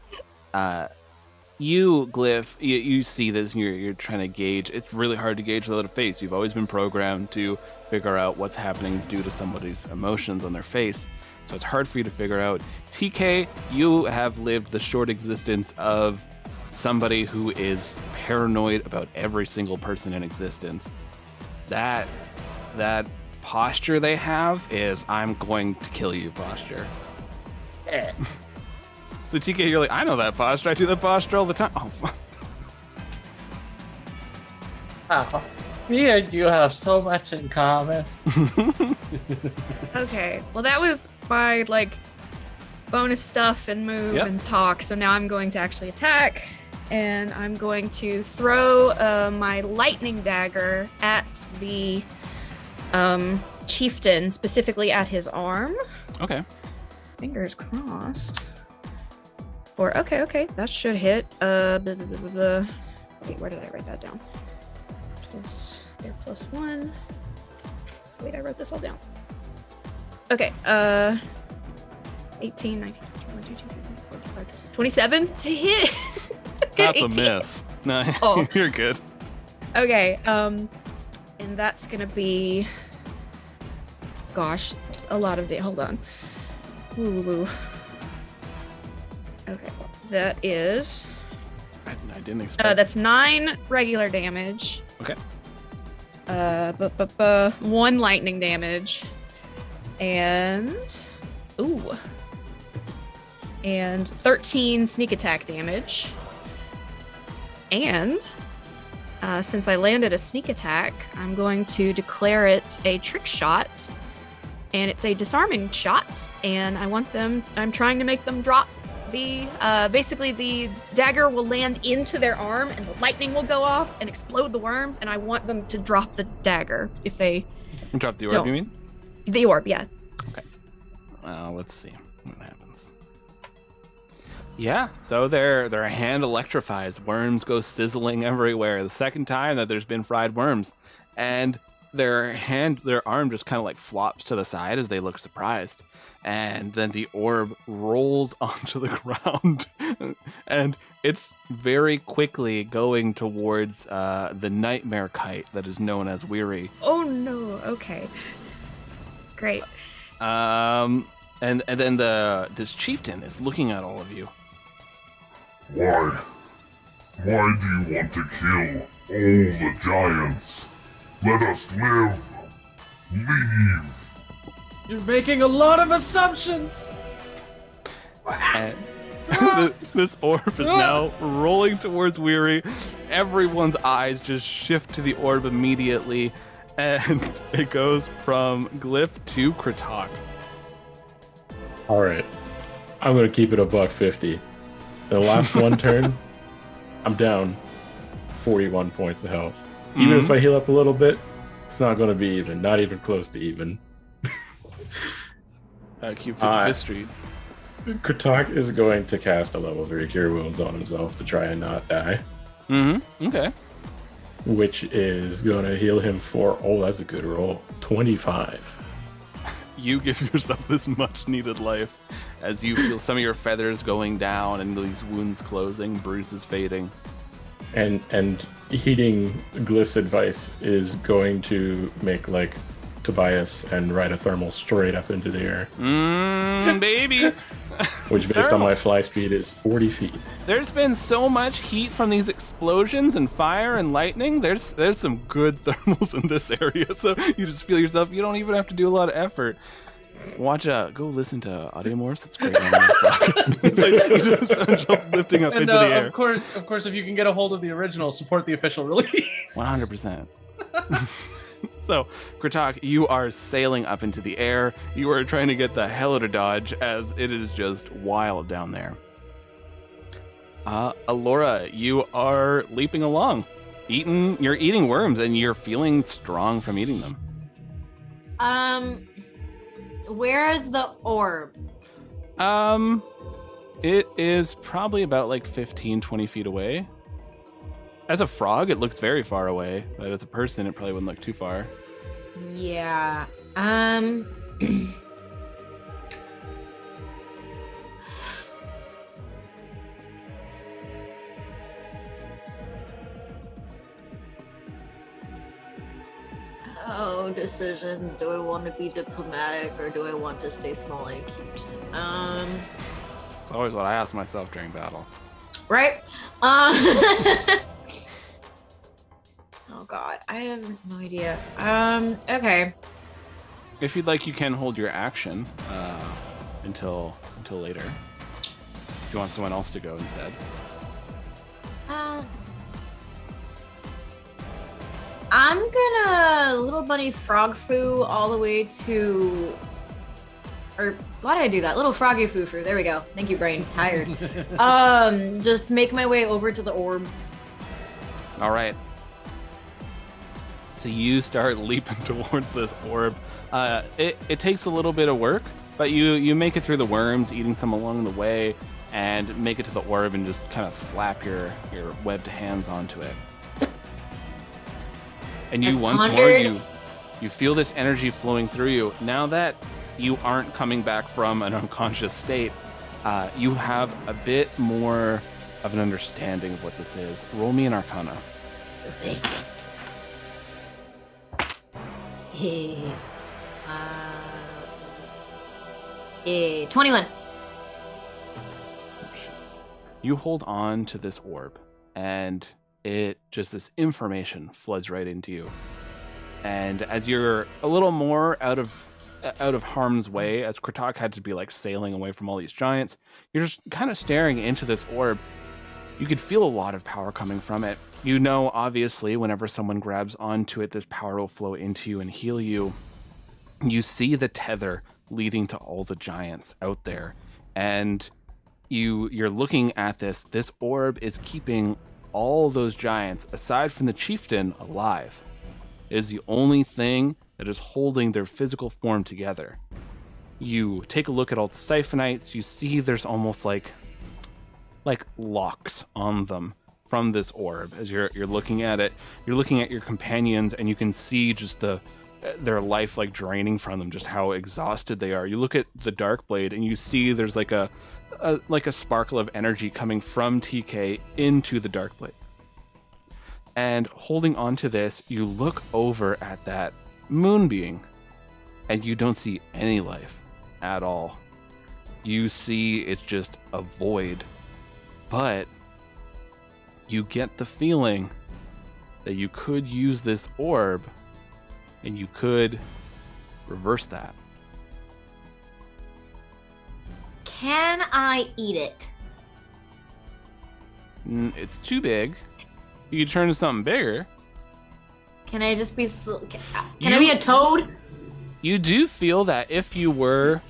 you, Glyph, you see this, and you're trying to gauge. It's really hard to gauge without a face. You've always been programmed to figure out what's happening due to somebody's emotions on their face, so it's hard for you to figure out. TK, you have lived the short existence of somebody who is paranoid about every single person in existence. That that posture they have is I'm going to kill you posture. Eh. So TK, you're like, I know that posture. I do that posture all the time. Oh. Wow. Me and you have so much in common. Okay, well that was my like bonus stuff and move Yep. and talk. So now I'm going to actually attack, and I'm going to throw my lightning dagger at the chieftain, specifically at his arm. Okay. Fingers crossed. Okay, that should hit. Wait, where did I write that down? There +1. Wait, I wrote this all down. Okay, 18, 19, 21, 22, 23, 24, 25, 27 to hit. That's 18. a miss. No, Oh. you're good. Okay, and that's gonna be, gosh, a lot of hold on. Ooh. Okay, that is, I didn't expect. that's 9 regular damage. Okay. 1 lightning damage, and 13 sneak attack damage. And since I landed a sneak attack, I'm going to declare it a trick shot, and it's a disarming shot. And I'm trying to make them drop the basically the dagger will land into their arm, and the lightning will go off and explode the worms. And I want them to drop the dagger if they Drop the orb, don't. you mean? The orb, yeah. Okay. Let's see what happens. Yeah, so their hand electrifies. Worms go sizzling everywhere. The second time that there's been fried worms. And their arm just kind of like flops to the side as they look surprised. And then the orb rolls onto the ground. And it's very quickly going towards the nightmare kite that is known as Weary. Oh no, okay. Great. And then this chieftain is looking at all of you. Why? Why do you want to kill all the giants? Let us live. Leave. You're making a lot of assumptions. And this orb is now rolling towards Weary. Everyone's eyes just shift to the orb immediately, and it goes from Glyph to Kratok. All right, I'm gonna keep it a $150. The last one turn, I'm down 41 points of health. Even if I heal up a little bit, it's not gonna be even. Not even close to even. Cube 55th Street. Kratok is going to cast a level 3 Cure Wounds on himself to try and not die. Okay. Which is going to heal him for, that's a good roll, 25. You give yourself this much needed life as you feel some of your feathers going down and these wounds closing, bruises fading. And heeding Glyph's advice is going to make like Tobias and ride a thermal straight up into the air. Baby. Which based on my fly speed is 40 feet. There's been so much heat from these explosions and fire and lightning. There's some good thermals in this area, so you just feel yourself. You don't even have to do a lot of effort. Watch go listen to Audio Morse. It's great. It's like you just lifting up into the air. Of course, if you can get a hold of the original, support the official release. 100%. So, Kratok, you are sailing up into the air. You are trying to get the hell out of Dodge as it is just wild down there. Alora, you are leaping along. You're eating worms and you're feeling strong from eating them. Where is the orb? It is probably about like 15, 20 feet away. As a frog, it looks very far away, but as a person, it probably wouldn't look too far. Yeah. Oh, decisions. Do I want to be diplomatic or do I want to stay small and cute? It's always what I ask myself during battle. Right? Oh God, I have no idea. Okay. If you'd like, you can hold your action until later. If you want someone else to go instead. I'm gonna little bunny frog foo all the way to, or why did I do that? Little froggy foo foo. There we go. Thank you, brain. Tired. Just make my way over to the orb. All right. So you start leaping towards this orb. It takes a little bit of work, but you make it through the worms, eating some along the way, and make it to the orb and just kind of slap your webbed hands onto it. And you once more, you feel this energy flowing through you. Now that you aren't coming back from an unconscious state, you have a bit more of an understanding of what this is. Roll me an Arcana. 21. You hold on to this orb, and this information floods right into you. And as you're a little more out of harm's way, as Kritok had to be like sailing away from all these giants, you're just kind of staring into this orb. You could feel a lot of power coming from it. You know, obviously, whenever someone grabs onto it, this power will flow into you and heal you. You see the tether leading to all the giants out there, and you're looking at this. This orb is keeping all those giants, aside from the chieftain, alive. It is the only thing that is holding their physical form together. You take a look at all the siphonites. You see there's almost like locks on them from this orb. As you're looking at it, you're looking at your companions, and you can see just their life like draining from them, just how exhausted they are. You look at the Darkblade, and you see there's like a sparkle of energy coming from TK into the Darkblade. And holding on to this, you look over at that moon being, and you don't see any life at all. You see it's just a void. But you get the feeling that you could use this orb, and you could reverse that. Can I eat it? It's too big. You could turn to something bigger. Can I just be... Can I be a toad? You do feel that if you were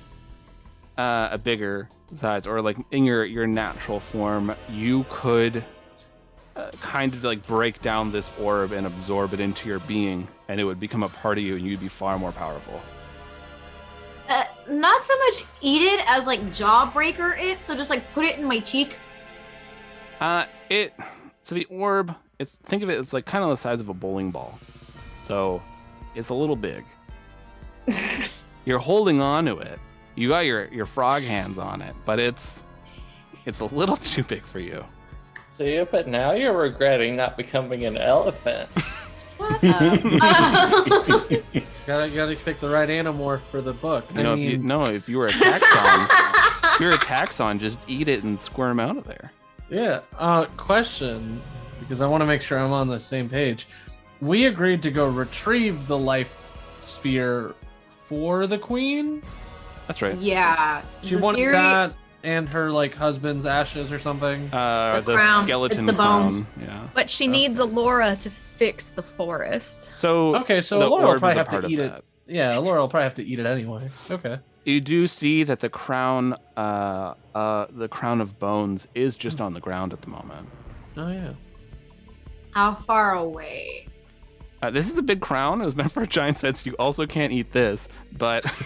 a bigger size, or like in your natural form, you could kind of like break down this orb and absorb it into your being, and it would become a part of you, and you'd be far more powerful. Not so much eat it as like jawbreaker it, so just like put it in my cheek. So the orb, think of it as like kind of the size of a bowling ball. So it's a little big. You're holding on to it. You got your frog hands on it, but it's a little too big for you. See, but now you're regretting not becoming an elephant. Gotta pick the right animorph for the book. If you were a taxon, just eat it and squirm out of there. Yeah. Question, because I want to make sure I'm on the same page. We agreed to go retrieve the life sphere for the queen. That's right. Yeah. She wanted that and her like husband's ashes or something. The crown. skeleton It's the crown. bones. Yeah. But she needs Alora to fix the forest. So so the Laura will orb probably is a have part to of eat that. it. Yeah, Laura will probably have to eat it anyway. Okay. You do see that the crown of bones is just on the ground at the moment. Oh yeah. How far away? This is a big crown. It was meant for a giant set, so you also can't eat this. But it's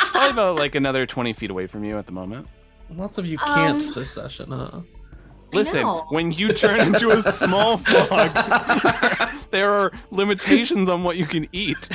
probably about like another 20 feet away from you at the moment. Lots of you can't this session, huh? Listen, when you turn into a small frog, there are limitations on what you can eat.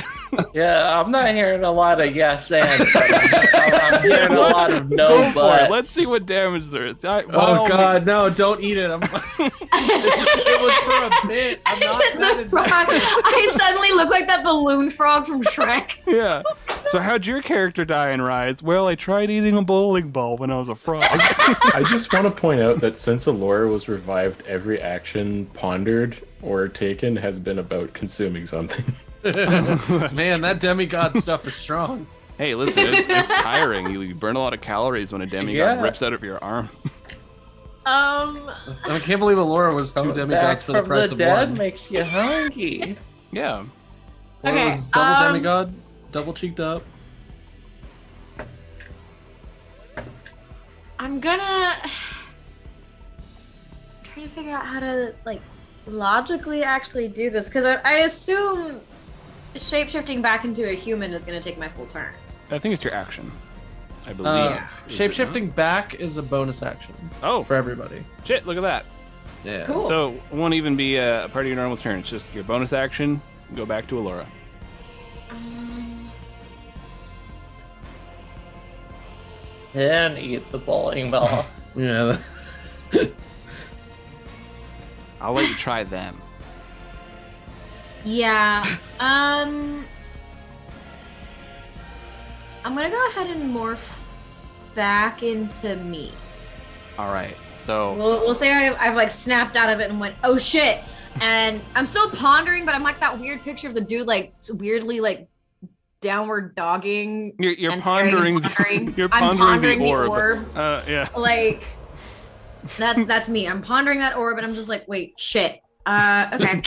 Yeah, I'm not hearing a lot of yes and. I'm hearing a lot of no but. Let's see what damage there is. Oh God, no! Don't eat it. It was for a bit. I'm not that invested. I suddenly look like that balloon frog from Shrek. Yeah. So how'd your character die and rise? Well, I tried eating a bowling ball when I was a frog. I just want to point out that since Alora was revived, every action pondered or taken has been about consuming something. Man, that demigod stuff is strong. Hey, listen, it's tiring. You burn a lot of calories when a demigod rips out of your arm. I can't believe Allura was 2 demigods for the price of dead one. makes you hungry. Yeah. Allura was double demigod, double cheeked up. I'm gonna try to figure out how to like logically actually do this because I assume shapeshifting back into a human is gonna take my full turn. I think it's your action. I believe. Is it Shapeshifting back is a bonus action. Oh, for everybody. Shit, look at that. Yeah. Cool. So it won't even be a part of your normal turn. It's just your bonus action. Go back to Allura. And eat the bowling ball. Yeah. I'll let you try them. Yeah. I'm gonna go ahead and morph back into me. All right. So We'll say I've like snapped out of it and went, oh shit. And I'm still pondering, but I'm like that weird picture of the dude like weirdly like downward dogging. you're and pondering. You're pondering the orb. Yeah. Like that's me. I'm pondering that orb, and I'm just like, wait, shit. Okay.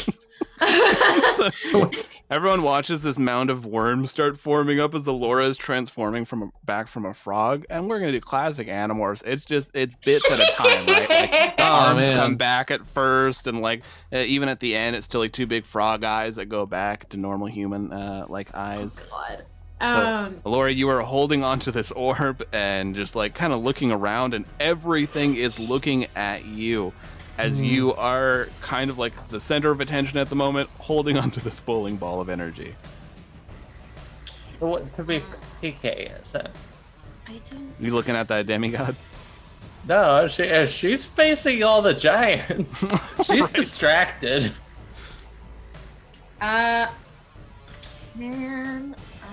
So, everyone watches this mound of worms start forming up as Allura is transforming back from a frog, and we're gonna do classic Animorphs. It's bits at a time, right? Like, the arms come back at first, and like even at the end, it's still like 2 big frog eyes that go back to normal human like eyes. Oh, God. So, Allura, you are holding onto this orb and just like kind of looking around, and everything is looking at you. As you are kind of like the center of attention at the moment, holding onto this bowling ball of energy. What could be TK, is it? I don't. You looking at that demigod? No, she's facing all the giants. She's Right. distracted. Can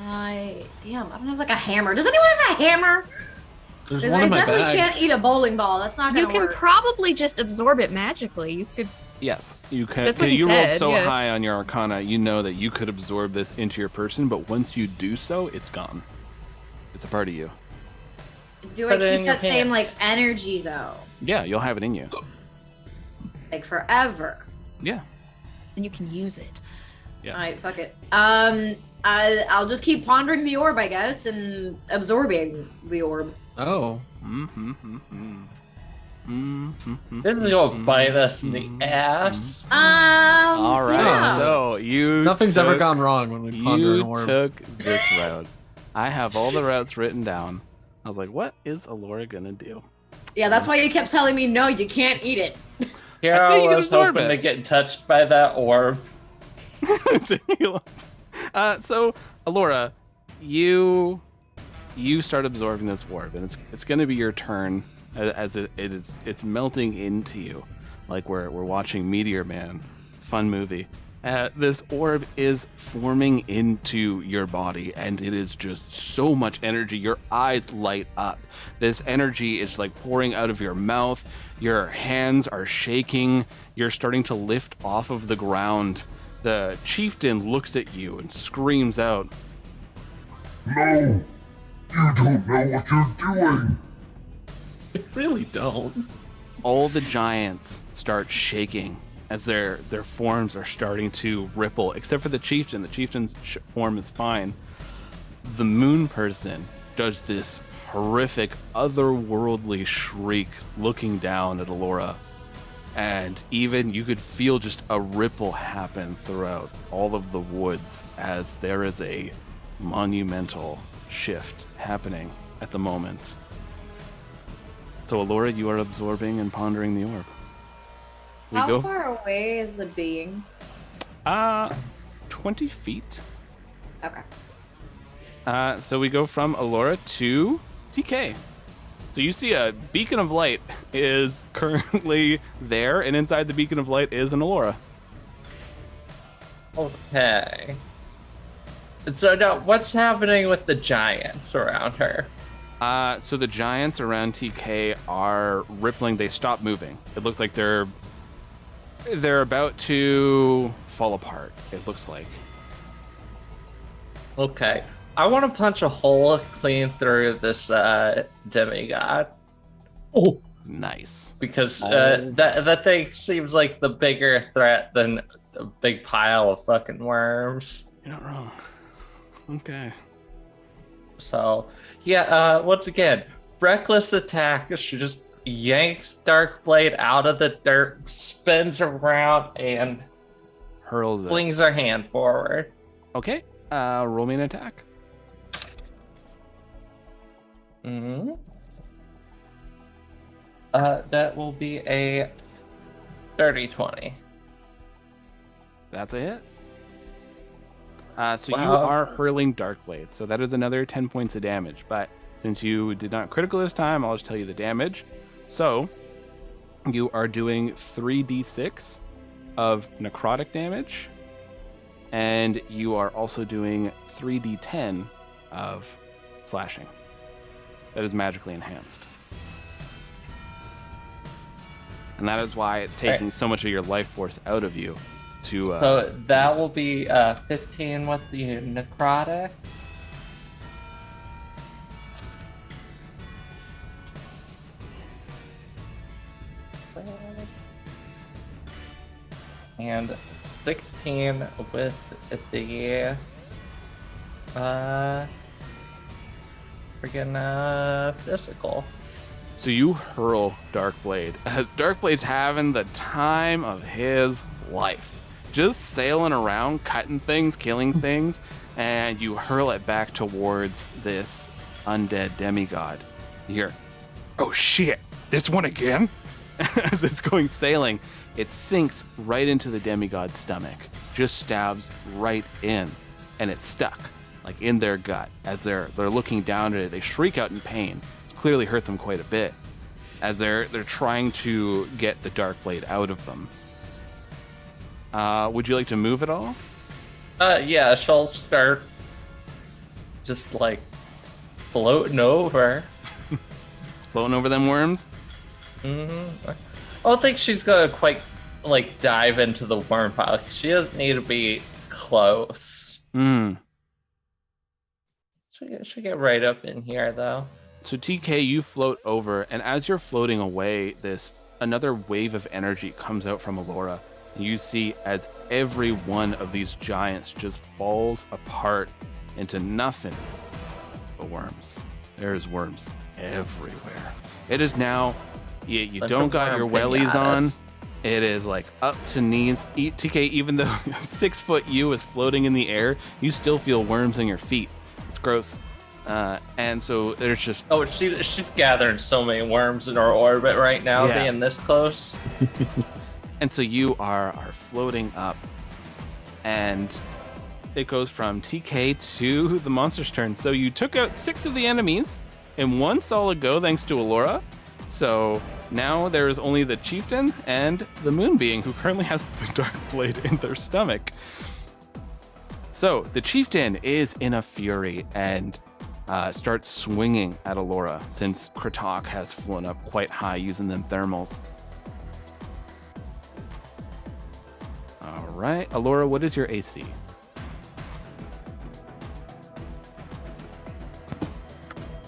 I? Damn, I don't have like a hammer. Does anyone have a hammer? There's Because one I in my definitely bag. can't eat a bowling ball. That's not You gonna can work. probably just absorb it magically. You could. Yes, you can. That's what he You rolled said, so yeah. high on your Arcana, you know that you could absorb this into your person, but once you do so, it's gone. It's a part of you. Do I Put it in keep your that same like pants. energy though? Yeah, you'll have it in you. Like forever. Yeah. And you can use it. Yeah. Alright, fuck it. I'll just keep pondering the orb, I guess, and absorbing the orb. Oh. This is gonna bite us in the ass. All right. Yeah. So you. Nothing's ever gone wrong when we ponder an You orb. took this route. I have all the routes written down. I was like, what is Allura gonna do? Yeah, that's why you kept telling me no, you can't eat it. Here I said I you could was absorb hoping it. to get touched by that orb. So Allura, you start absorbing this orb, and it's gonna be your turn as it's melting into you, like we're watching Meteor Man. It's a fun movie. This orb is forming into your body, and it is just so much energy. Your eyes light up. This energy is like pouring out of your mouth. Your hands are shaking. You're starting to lift off of the ground. The chieftain looks at you and screams out, No! You don't know what you're doing! I really don't. all the giants start shaking as their forms are starting to ripple, except for the chieftain. The chieftain's form is fine. The moon person does this horrific, otherworldly shriek, looking down at Allura. And even you could feel just a ripple happen throughout all of the woods as there is a monumental shift happening at the moment. So Allura, you are absorbing and pondering the orb. We How go far away is the being? 20 feet. Okay. So we go from Allura to TK. So you see a beacon of light is currently there, and inside the beacon of light is an Allura. Okay. So now, what's happening with the giants around her? So the giants around TK are rippling. They stop moving. It looks like they're They're about to fall apart, it looks like. Okay. I want to punch a hole clean through this demigod. Oh, Nice. Because that thing seems like the bigger threat than a big pile of fucking worms. You're not wrong. Okay. So, yeah, once again, reckless attack. She just yanks Darkblade out of the dirt, spins around, and Hurls it. flings her hand forward. Okay. Roll me an attack. Mm-hmm. That will be a dirty 20. That's a hit. So Wow. you are hurling Darkblade, so that is another 10 points of damage. But since you did not critical this time, I'll just tell you the damage. So you are doing 3d6 of necrotic damage, and you are also doing 3d10 of slashing. That is magically enhanced. And that is why it's taking so much of your life force out of you to... So that will be 15 with the necrotic. And 16 with the physical. So you hurl Darkblade. Darkblade's having the time of his life. Just sailing around, cutting things, killing things, and you hurl it back towards this undead demigod. You hear, oh shit, this one again? As it's going sailing, it sinks right into the demigod's stomach, just stabs right in, and it's stuck, like in their gut. As they're looking down at it, they shriek out in pain. It's clearly hurt them quite a bit, as they're trying to get the Darkblade out of them. Would you like to move at all? Yeah, she'll start just like floating over. Floating over them worms? Mm-hmm. I don't think she's gonna quite like dive into the worm pile. She doesn't need to be close. She'll get right up in here though. So TK, you float over, and as you're floating away, another wave of energy comes out from Alora. And you see as every one of these giants just falls apart into nothing but worms. There's worms everywhere. It is now, you don't got your wellies on. It is like up to knees. TK, even though 6 foot you is floating in the air, you still feel worms in your feet. It's gross. And so there's just... Oh, she's gathering so many worms in her orbit right now, being this close. And so you are floating up, and it goes from TK to the monster's turn. So you took out 6 of the enemies in one solid go thanks to Alora. So now there is only the chieftain and the moon being, who currently has the Darkblade in their stomach. So the chieftain is in a fury and starts swinging at Alora, since Kratok has flown up quite high using them thermals. All right, Alora, what is your AC?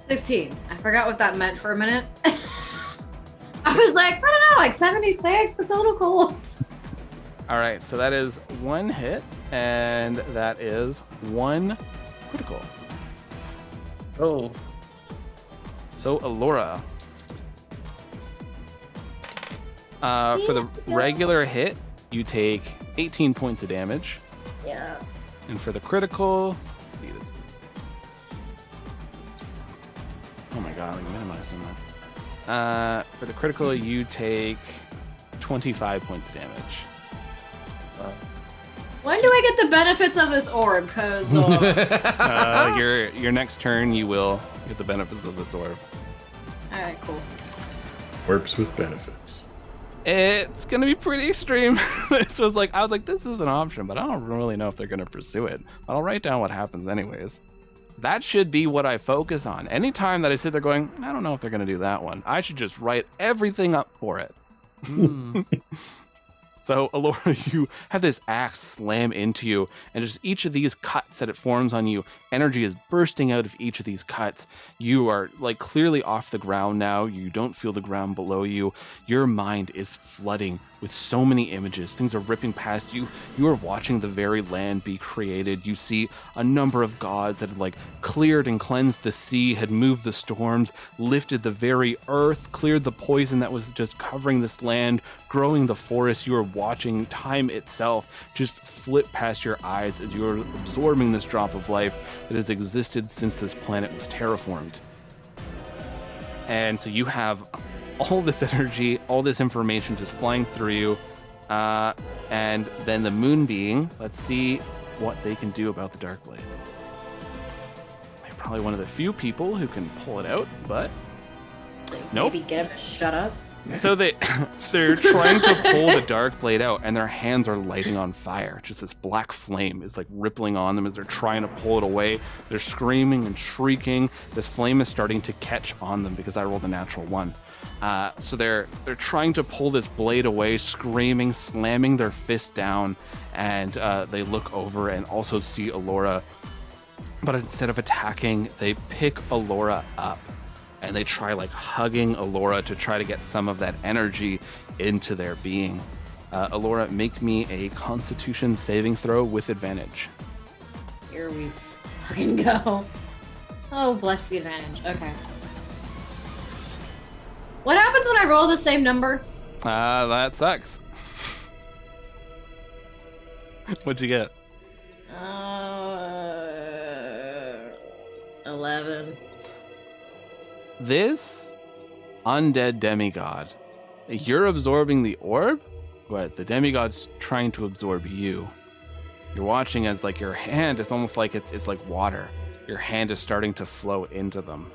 $16. I forgot what that meant for a minute. I was like, I don't know, like 76. It's a little cold. All right, so that is 1 hit, and that is 1 critical. Oh. So Alora, for the regular hit, you take 18 points of damage. Yeah. And for the critical, let's see this. Oh my god, I minimized on that. For the critical, you take 25 points of damage. When do I get the benefits of this orb? Because your next turn, you will get the benefits of this orb. all right, cool. Orbs with benefits. It's gonna be pretty extreme. I was like, this is an option, but I don't really know if they're gonna pursue it. But I'll write down what happens anyways. That should be what I focus on. Anytime that I sit there going, I don't know if they're gonna do that one, I should just write everything up for it. So, Alora, you have this axe slam into you, and just each of these cuts that it forms on you, energy is bursting out of each of these cuts. You are like clearly off the ground now. You don't feel the ground below you. Your mind is flooding with so many images. Things are ripping past you. You are watching the very land be created. You see a number of gods that had like cleared and cleansed the sea, had moved the storms, lifted the very earth, cleared the poison that was just covering this land, growing the forest. You are watching time itself just flip past your eyes as you are absorbing this drop of life that has existed since this planet was terraformed. And so you have all this energy, all this information just flying through you. And then the moon being, let's see what they can do about the Darkblade. They're probably one of the few people who can pull it out, but nope. Maybe get him to shut up. So they're trying to pull the Darkblade out, and their hands are lighting on fire. Just this black flame is like rippling on them as they're trying to pull it away. They're screaming and shrieking. This flame is starting to catch on them because I rolled a natural 1. So they're trying to pull this blade away, screaming, slamming their fist down, and they look over and also see Alora. But instead of attacking, they pick Alora up. And they try like hugging Alora to try to get some of that energy into their being. Alora, make me a Constitution saving throw with advantage. Here we fucking go. Oh, bless the advantage. Okay. What happens when I roll the same number? That sucks. What'd you get? 11. This undead demigod, you're absorbing the orb, but the demigod's trying to absorb you. You're watching as like your hand is almost like it's like water. Your hand is starting to flow into them.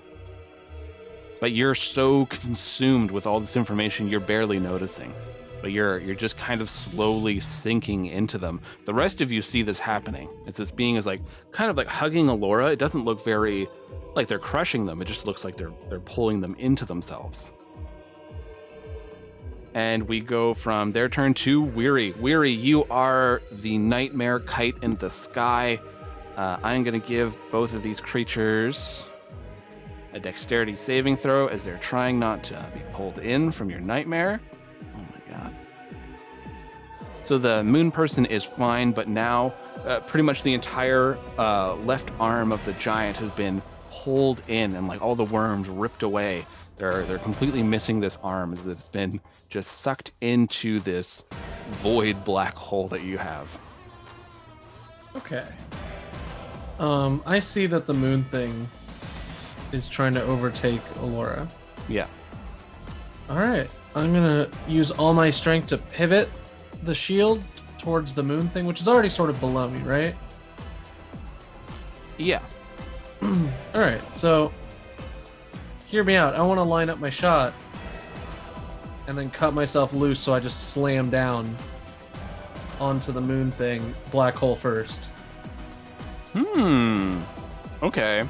But you're so consumed with all this information, you're barely noticing. But you're just kind of slowly sinking into them. The rest of you see this happening. It's this being is like kind of like hugging Alora. It doesn't look very like they're crushing them. It just looks like they're pulling them into themselves. And we go from their turn to Weary. Weary, you are the nightmare kite in the sky. I'm going to give both of these creatures a dexterity saving throw as they're trying not to be pulled in from your nightmare. Oh my god. So the moon person is fine, but now pretty much the entire left arm of the giant has been pulled in and like all the worms ripped away. They're completely missing this arm as it's been just sucked into this void black hole that you have. Okay. I see that the moon thing is trying to overtake Alora. Yeah. All right. I'm going to use all my strength to pivot the shield towards the moon thing, which is already sort of below me, right? Yeah. All right. So hear me out. I want to line up my shot and then cut myself loose so I just slam down onto the moon thing, black hole first. Okay.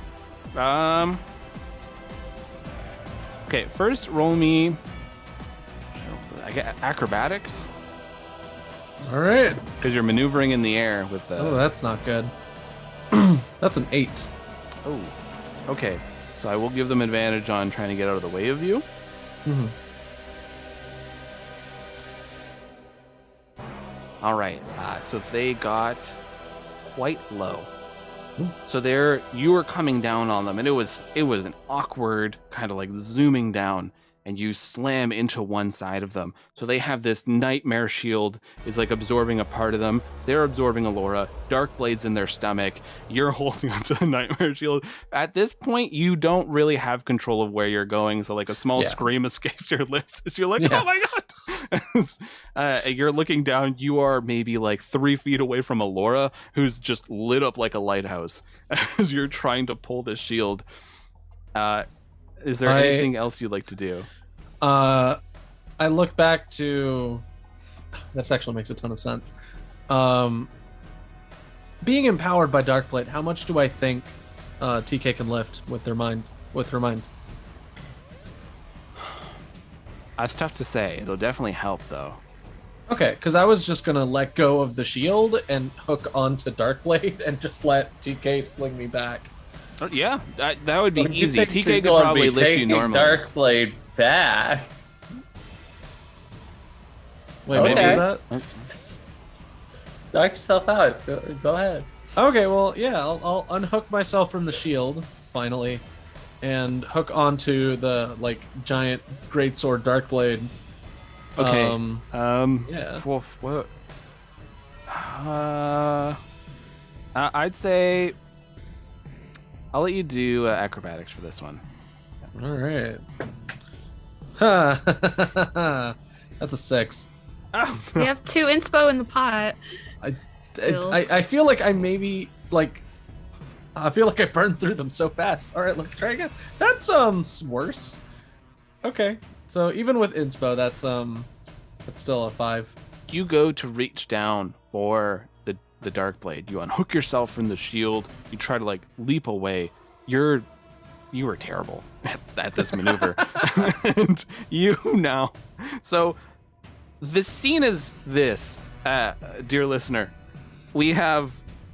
Okay, first roll me I get acrobatics. All right. Because you're maneuvering in the air with the... Oh, that's not good. That's an 8. Oh, okay. So I will give them advantage on trying to get out of the way of you. Mm-hmm. All right. So they got quite low. Ooh. So you were coming down on them, and it was an awkward kind of like zooming down, and you slam into one side of them. So they have this nightmare shield is like absorbing a part of them. They're absorbing Alora. Dark Blade's in their stomach. You're holding onto the nightmare shield. At this point, you don't really have control of where you're going. So like a small scream escapes your lips as you're like, oh my god. You're looking down. You are maybe like 3 feet away from Alora, who's just lit up like a lighthouse as you're trying to pull this shield. Is there anything else you'd like to do? I look back to... This actually makes a ton of sense. Being empowered by Darkblade, how much do I think TK can lift with her mind? That's tough to say. It'll definitely help, though. Okay, because I was just gonna let go of the shield and hook onto Darkblade and just let TK sling me back. Yeah, that would be Well, you easy. think TK she's could gonna probably be lift you taking normally. Darkblade back. Wait, Okay. what was that? Knock yourself out. Go ahead. Okay, well, yeah, I'll unhook myself from the shield finally, and hook onto the giant greatsword Darkblade. Okay. Yeah. What? I'd say I'll let you do acrobatics for this one. All right. Ha! That's a 6. Oh, We have 2 inspo in the pot. Still. I feel like I maybe I feel like I burned through them so fast. All right, let's try again. That's worse. Okay, so even with inspo, that's still a 5. you go to reach down for the dark blade. You unhook yourself from the shield. You try to leap away. You were terrible at this maneuver. And you now. So the scene is this, dear listener. We have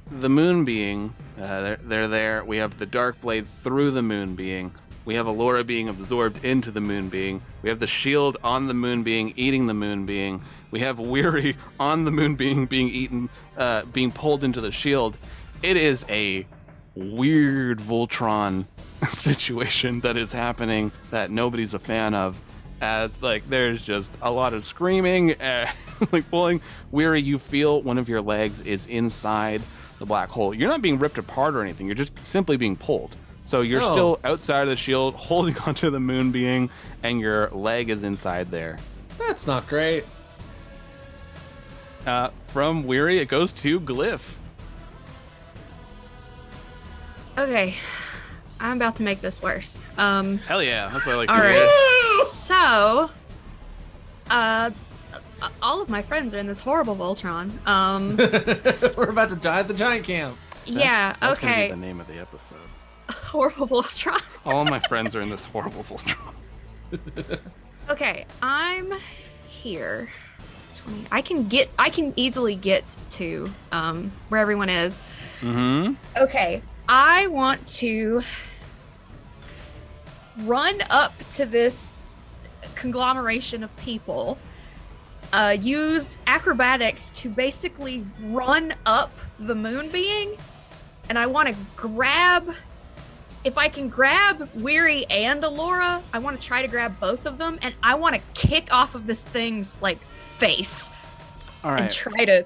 the moon being, they're there. We have the dark blade through the moon being. We have Allura being absorbed into the moon being. We have the shield on the moon being, eating the moon being. We have Weary on the moon being eaten, being pulled into the shield. It is a weird Voltron situation that is happening that nobody's a fan of, as there's just a lot of screaming, pulling. Weary, you feel one of your legs is inside the black hole. You're not being ripped apart or anything. You're just simply being pulled. So you're still outside of the shield, holding onto the moon being, and your leg is inside there. That's not great. From Weary, it goes to Glyph. Okay, I'm about to make this worse. Hell yeah, that's what I like to All hear. right. So, all of my friends are in this horrible Voltron. We're about to die at the giant camp. That's gonna be okay. the name of the episode. Horrible Voltron. All my friends are in this horrible Voltron. Okay, I'm here. 20. I can easily get to where everyone is. Mm-hmm. Okay, I want to run up to this conglomeration of people, use acrobatics to basically run up the moon being, and I want to grab. If I can grab Weary and Allura, I want to try to grab both of them, and I want to kick off of this thing's face. All right. And try to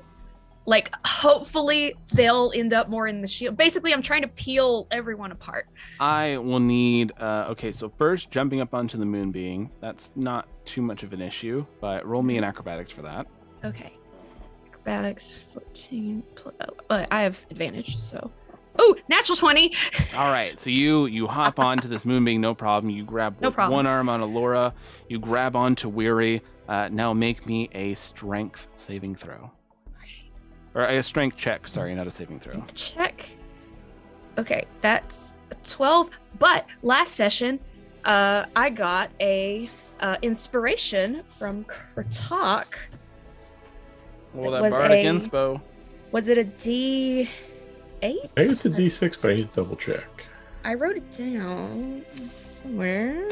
hopefully they'll end up more in the shield. Basically, I'm trying to peel everyone apart. I will need, okay, so first, jumping up onto the moon being. That's not too much of an issue, but roll me an acrobatics for that. Okay. Acrobatics 14. I have advantage, so. Ooh, natural 20. All right, so you hop onto this moon being, no problem. You grab No problem. one arm on Allura. You grab onto Weary. Now make me a strength saving throw. Or a strength check, sorry, not a saving throw. Check. Okay, that's a 12. But last session, I got a inspiration from Kratok. Well, That that was bardic a- inspo. Was it a D8? I think it's a D6, but I need to double check. I wrote it down somewhere.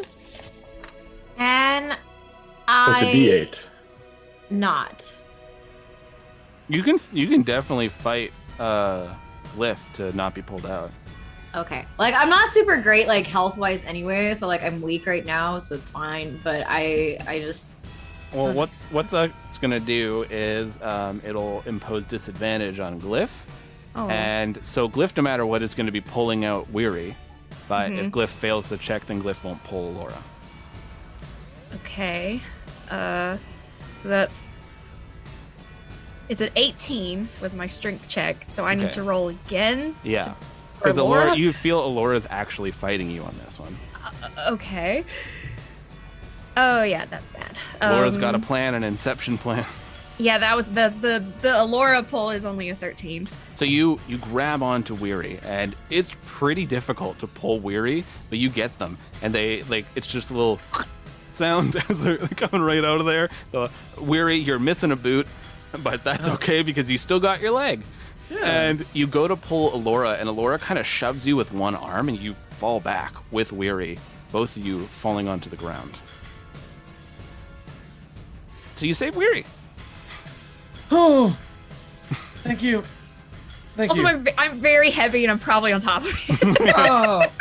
And Oh, it's a D8. not. You can definitely fight Glyph to not be pulled out. Okay. I'm not super great health wise anyway, so I'm weak right now, so it's fine. But I just Well, what's that's gonna do is it'll impose disadvantage on Glyph. Oh. And so Glyph, no matter what, is going to be pulling out Weary. But if Glyph fails the check, then Glyph won't pull Allura. Okay. So that's. It's an 18 was my strength check, so I need Okay. to roll again. Yeah. For Because Allura, Allura? you feel Allura's actually fighting you on this one. Okay. Oh yeah, that's bad. Allura's got a plan, an inception plan. Yeah, that was the Allura pull is only a 13. So you grab onto Weary, and it's pretty difficult to pull Weary, but you get them, and they it's just a little, sound as they're coming right out of there. The Weary, you're missing a boot, but that's okay because you still got your leg. Yeah. And you go to pull Alora, and Alora kind of shoves you with one arm, and you fall back with Weary, both of you falling onto the ground. So you save Weary. Oh, thank you. Thank Also, you. I'm very heavy and I'm probably on top of it.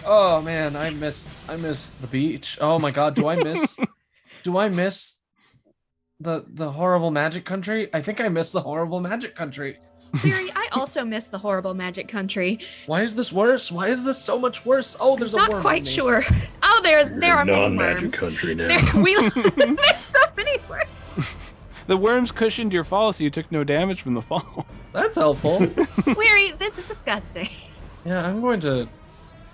Oh man, I miss the beach. Oh my god, do I miss the horrible magic country? I think I miss the horrible magic country. Barry, I also miss the horrible magic country. Why is this worse? Why is this so much worse? Oh, there's a Not worm. quite sure. Oh, there are many Non-magic worms. country now. There's so many worms. The worms cushioned your fall, so you took no damage from the fall. That's helpful. Weary, this is disgusting. Yeah, I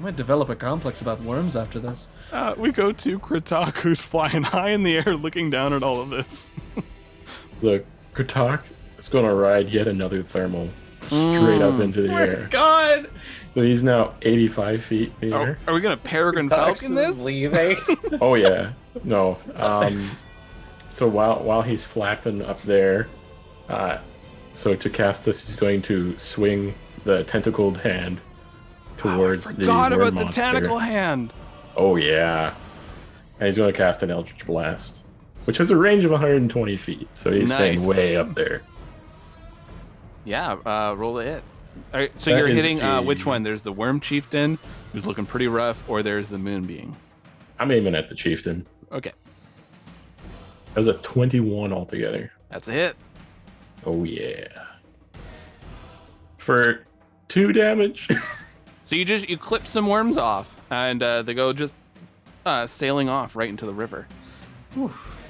might develop a complex about worms after this. We go to Kritak, who's flying high in the air looking down at all of this. Look, Kritak is going to ride yet another thermal straight up into the air. God! So he's now 85 feet in the air. Are we going to Peregrine Falcon this? Leaving. Oh yeah, no. So while he's flapping up there, so to cast this, he's going to swing the tentacled hand towards the Forgot worm about the monster. tentacle hand. Oh yeah, and he's going to cast an Eldritch Blast, which has a range of 120 feet. So he's staying Nice. way up there. Yeah, roll a hit. All right, so That you're is hitting a- which one? There's the Worm Chieftain, who's looking pretty rough, or there's the Moon Being. I'm aiming at the chieftain. Okay, That's a 21 altogether. that's a hit. Oh yeah. For 2 damage. So you clip some worms off, and they go just sailing off right into the river. Oof.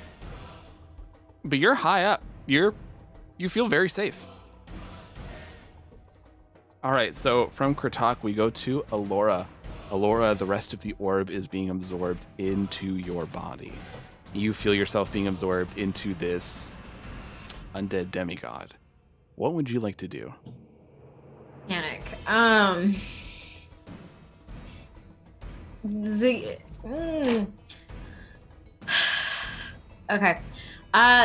But you're high up. You feel very safe. All right, so from Kritak, we go to Alora. Alora, the rest of the orb is being absorbed into your body. You feel yourself being absorbed into this undead demigod. What would you like to do? Panic. Okay.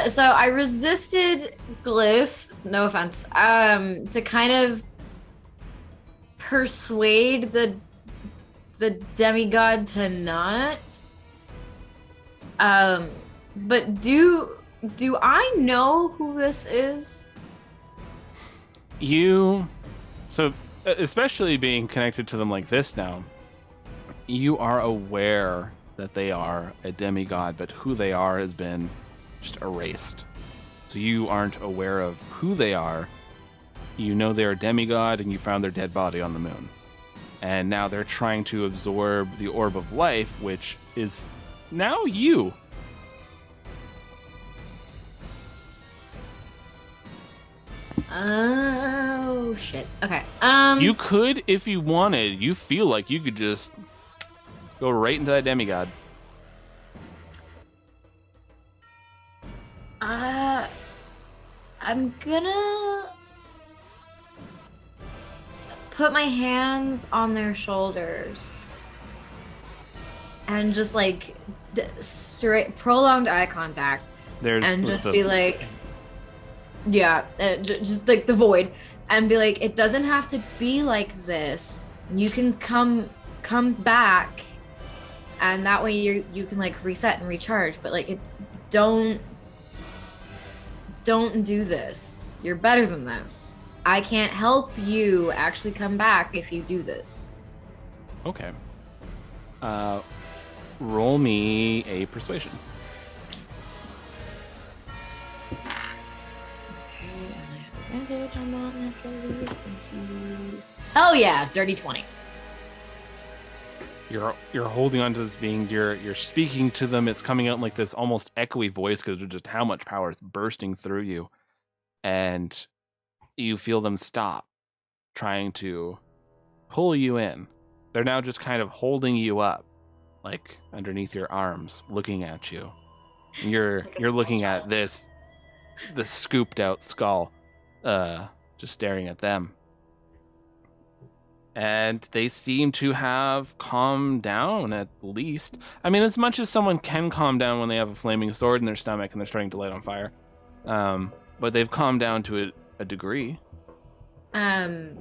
So I resisted Glyph, no offense, to kind of persuade the demigod to not. But do I know who this is? So especially being connected to them like this now, you are aware that they are a demigod, but who they are has been just erased. So you aren't aware of who they are. You know they're a demigod, and you found their dead body on the moon. And now they're trying to absorb the orb of life, which is now you. Oh shit. Okay. You could, if you wanted, you feel like you could just go right into that demigod. I'm gonna put my hands on their shoulders and just like straight prolonged eye contact and just be like, yeah, just like the void, and be like, it doesn't have to be like this. You can come back, and that way you can like reset and recharge. But like, don't do this. You're better than this. I can't help you actually come back if you do this. Okay. Roll me a persuasion. Advantage on that naturally. Thank you. Hell yeah, dirty 20. You're holding on to this being. You're speaking to them. It's coming out in like this almost echoey voice because of just how much power is bursting through you, and you feel them stop, trying to pull you in. They're now just kind of holding you up, like underneath your arms, looking at you. And you're looking at the scooped out skull, just staring at them. and they seem to have calmed down at least. I mean, as much as someone can calm down when they have a flaming sword in their stomach and they're starting to light on fire. But they've calmed down to a degree. I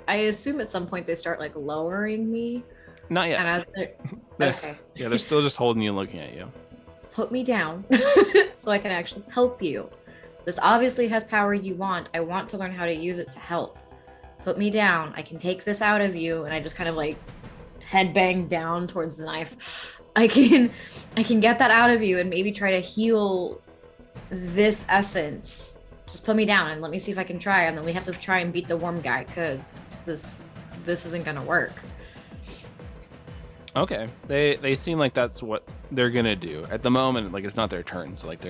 assume at some point they start like lowering me. Not yet. And okay. Yeah, they're still just holding you and looking at you. Put me down so I can actually help you. This obviously has power you want. I want to learn how to use it to help. Put me down. I can take this out of you. And I just kind of like headbang down towards the knife. I can get that out of you and maybe try to heal this essence. Just put me down and let me see if I can try. And then we have to try and beat the worm guy because this isn't gonna work. Okay. They seem like that's what they're gonna do. At the moment, like it's not their turn, so like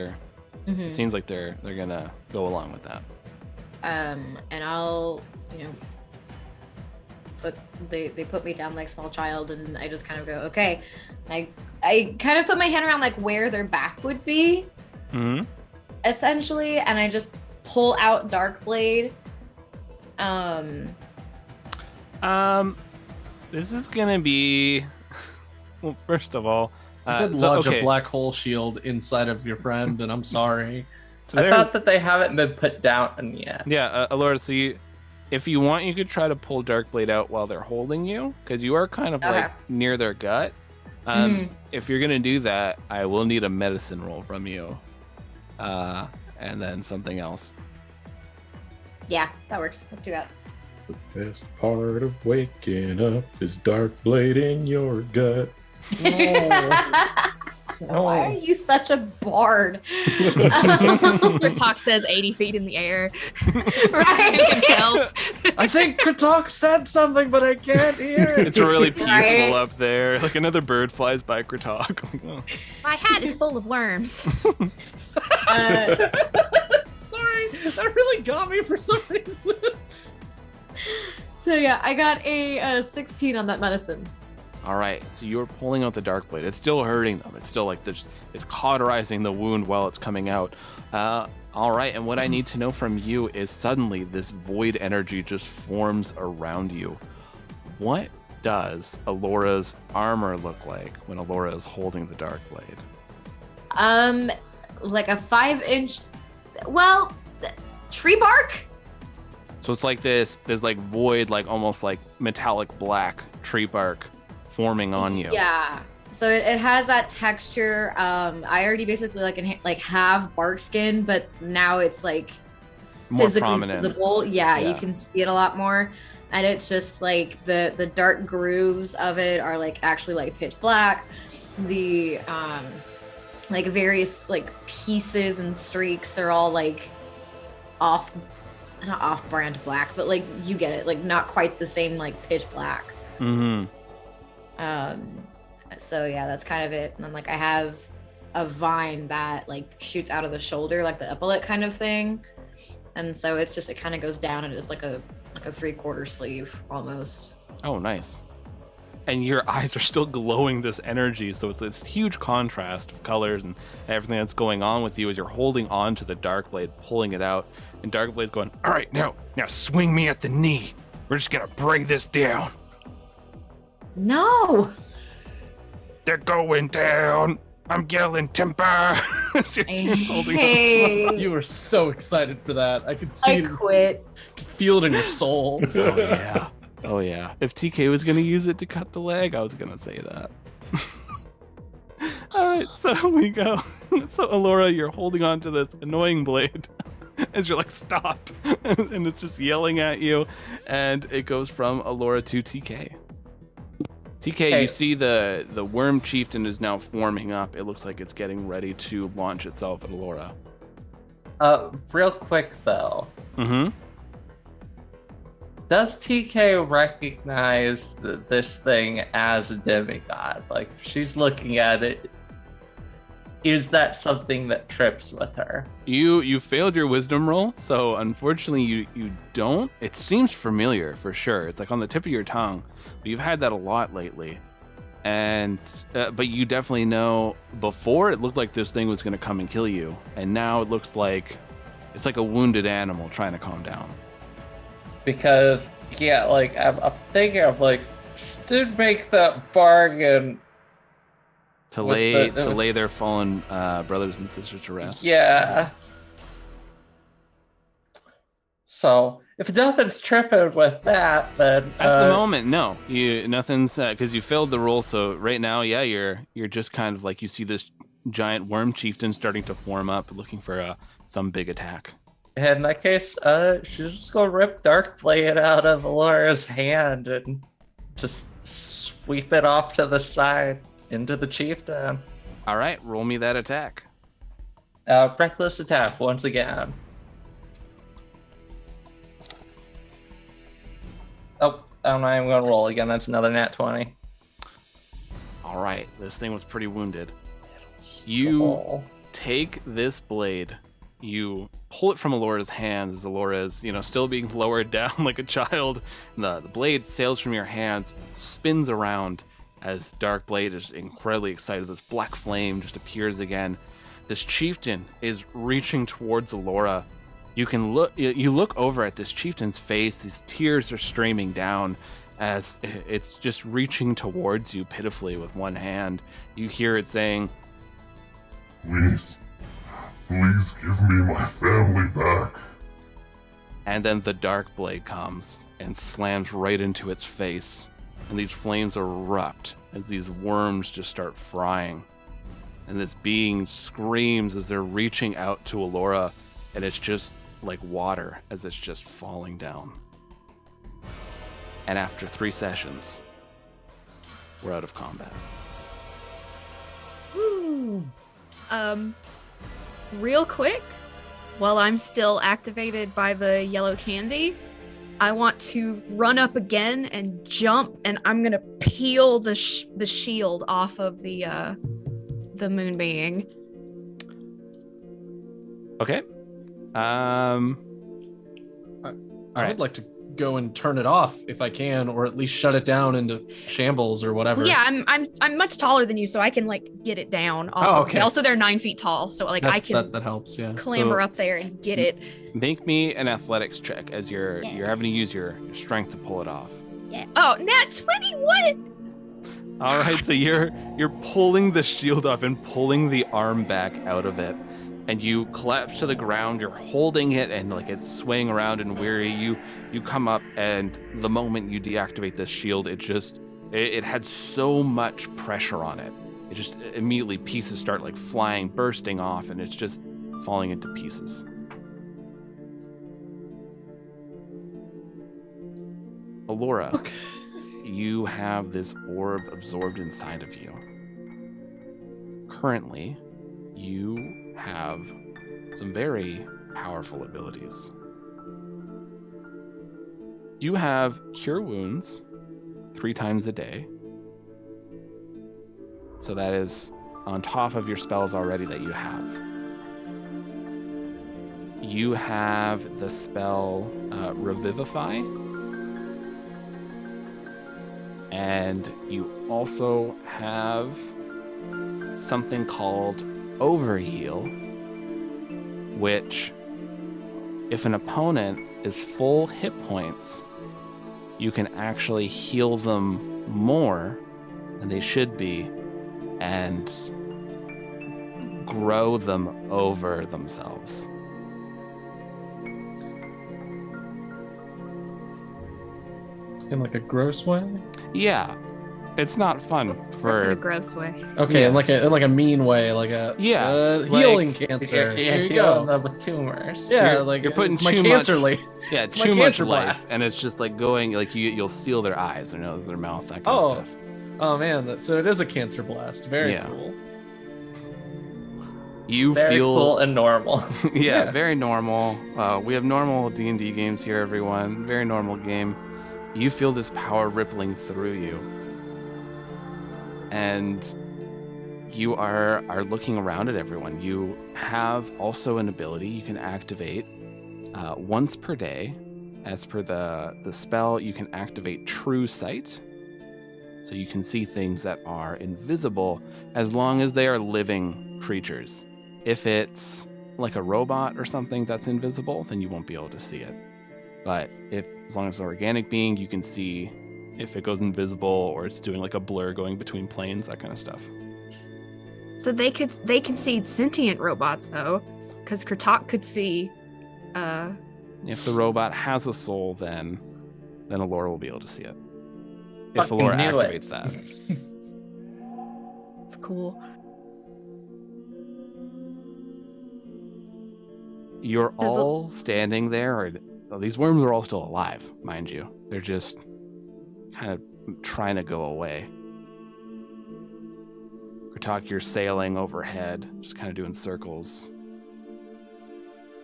it seems like they're gonna go along with that. And I'll, they put me down like small child, and I just kind of go, okay. I kind of put my hand around like where their back would be, essentially, and I just pull out Darkblade. This is gonna be. Well, first of all, You could lodge a black hole shield inside of your friend, and I'm sorry. So I thought that they haven't been put down yet. Yeah, Alora, so if you want, you could try to pull Darkblade out while they're holding you, because you are kind of like near their gut. If you're gonna do that, I will need a medicine roll from you, and then something else. Yeah, that works. Let's do that. The best part of waking up is Darkblade in your gut. Why are you such a bard? Kratok says 80 feet in the air. Right? Himself. I think Kratok said something, but I can't hear it. It's really peaceful up there. Like another bird flies by Kratok. My hat is full of worms. Sorry, that really got me for some reason. So yeah, I got a 16 on that medicine. All right, so you're pulling out the Darkblade. It's still hurting them. It's still like it's cauterizing the wound while it's coming out. All right, and what I need to know from you is suddenly this void energy just forms around you. What does Alora's armor look like when Alora is holding the Darkblade? Like a 5-inch, tree bark? So it's like this like void, like almost like metallic black tree bark forming on you. Yeah. So it has that texture. I already basically have bark skin, but now it's like more physically prominent. visible. Yeah, you can see it a lot more. And it's just like the dark grooves of it are like actually like pitch black. The like various like pieces and streaks are all like not off-brand black, but like you get it, like not quite the same like pitch black. So yeah, that's kind of it. And then like I have a vine that like shoots out of the shoulder, like the epaulet kind of thing. And so it kind of goes down, and it's like a 3/4 sleeve almost. Oh, nice. And your eyes are still glowing this energy, so it's this huge contrast of colors and everything that's going on with you as you're holding on to the Darkblade, pulling it out, and Darkblade's going, all right, now swing me at the knee. We're just gonna bring this down. No! They're going down. I'm yelling timber. You were so excited for that. I could see I quit. Could feel it in your soul. Oh yeah. Oh yeah. If TK was gonna use it to cut the leg, I was gonna say that. Alright, so we go. So Alora, you're holding on to this annoying blade as you're like, stop. And it's just yelling at you. And it goes from Alora to TK. TK, you see the worm chieftain is now forming up. It looks like it's getting ready to launch itself at Alora. Real quick though. Mm-hmm. Does TK recognize this thing as a demigod? Like, if she's looking at it, is that something that trips with her? You failed your wisdom roll, so unfortunately you don't. It seems familiar for sure. It's like on the tip of your tongue, but you've had that a lot lately. And but you definitely know before it looked like this thing was going to come and kill you, and now it looks like it's like a wounded animal trying to calm down. Because Yeah, like I'm thinking of like, did make that bargain To with lay their fallen brothers and sisters to rest. Yeah. So if nothing's tripping with that, then at the moment, no, nothing's because you failed the roll. So right now, yeah, you're just kind of like you see this giant worm chieftain starting to form up, looking for some big attack. in that case, she's just gonna rip Darkblade out of Alora's hand and just sweep it off to the side into the chieftain. All right, roll me that attack. Reckless attack once again. Oh, I'm not even gonna roll again. That's another nat 20. All right, this thing was pretty wounded. You take this blade, you pull it from Alora's hands as Alora is, still being lowered down like a child. The blade sails from your hands, spins around as Darkblade is incredibly excited. This black flame just appears again. This chieftain is reaching towards Alora. You look over at this chieftain's face. These tears are streaming down as it's just reaching towards you pitifully with one hand. You hear it saying, Please give me my family back. and then the dark blade comes and slams right into its face, and these flames erupt as these worms just start frying, and this being screams as they're reaching out to Alora, and it's just like water as it's just falling down. And after 3 sessions, we're out of combat. Woo. Real quick, while I'm still activated by the yellow candy, I want to run up again and jump, and I'm gonna peel the shield off of the moon being. Okay. I would like to go and turn it off if I can, or at least shut it down into shambles or whatever. Yeah, I'm much taller than you, so I can like get it down. Okay. Also, they're 9 feet tall, so like I can that helps. Yeah. clamber So- up there and get it. Make me an athletics check as you're having to use your strength to pull it off. Yeah. Oh, nat 20. What? All right, so you're pulling the shield off and pulling the arm back out of it, and you collapse to the ground. You're holding it, and like it's swaying around and weary. You come up, and the moment you deactivate this shield, it had so much pressure on it. It just immediately pieces start like flying, bursting off, and it's just falling into pieces. Alora. Okay. You have this orb absorbed inside of you. Currently, you have some very powerful abilities. You have Cure Wounds 3 times a day. So that is on top of your spells already that you have. You have the spell Revivify. And you also have something called Overheal, which, if an opponent is full hit points, you can actually heal them more than they should be and grow them over themselves. In like a gross way. Yeah, it's not fun That's in a for gross way. Okay, Yeah. in like a mean way, like a healing cancer. You're Here you healing go. them with tumors. Yeah, you're putting it's my too cancer much- lay. it's my too much cancer life, blast. and it's just like going like you'll seal their eyes, their nose, their mouth, that kind of stuff. Oh man, so it is a cancer blast. Very Yeah. cool. You Very feel cool and normal. yeah, Yeah. very normal. We have normal D&D games here, everyone. Very normal game. You feel this power rippling through you, and you are looking around at everyone. You have also an ability you can activate once per day. As per the spell, you can activate True Sight, so you can see things that are invisible as long as they are living creatures. If it's like a robot or something that's invisible, then you won't be able to see it. But as long as it's an organic being, you can see if it goes invisible or it's doing like a blur going between planes, that kind of stuff. So they can see sentient robots though, because Kratok could see. If the robot has a soul, then Allura will be able to see it. If Allura activates that. It's cool. You're all standing there. These worms are all still alive, mind you. They're just kind of trying to go away. Kratok, you're sailing overhead, just kind of doing circles.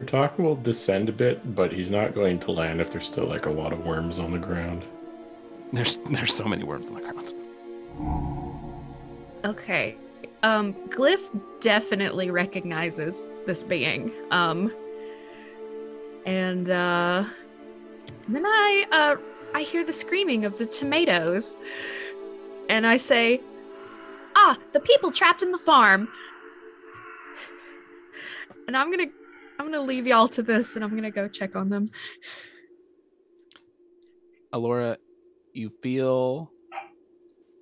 Kratok will descend a bit, but he's not going to land if there's still like a lot of worms on the ground. There's so many worms on the ground. Okay. Glyph definitely recognizes this being. And then I hear the screaming of the tomatoes. And I say, the people trapped in the farm. And I'm gonna leave y'all to this, and I'm gonna go check on them. Allura, you feel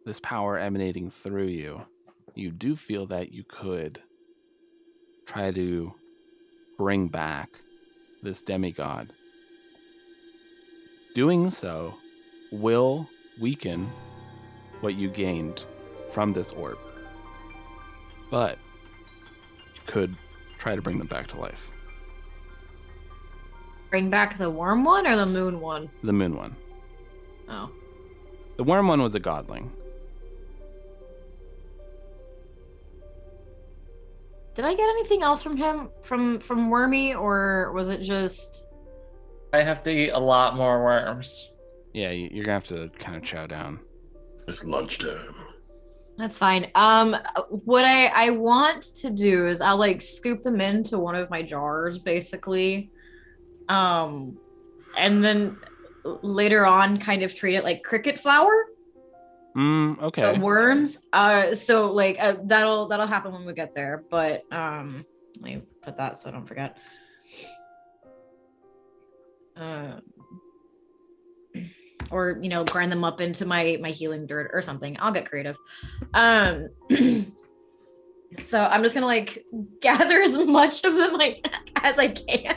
this power emanating through you. You do feel that you could try to bring back this demigod. Doing so will weaken what you gained from this orb. But you could try to bring them back to life. Bring back the worm one or the moon one? The moon one. Oh. The worm one was a godling. Did I get anything else from him, from Wormy, or was it just... I have to eat a lot more worms. Yeah, you're gonna have to kind of chow down. It's lunchtime. That's fine. What I want to do is I'll like scoop them into one of my jars, basically. And then later on kind of treat it like cricket flour. Okay. Worms. So like that'll happen when we get there. But let me put that so I don't forget. Or grind them up into my healing dirt or something. I'll get creative. So I'm just gonna like gather as much of them as I can.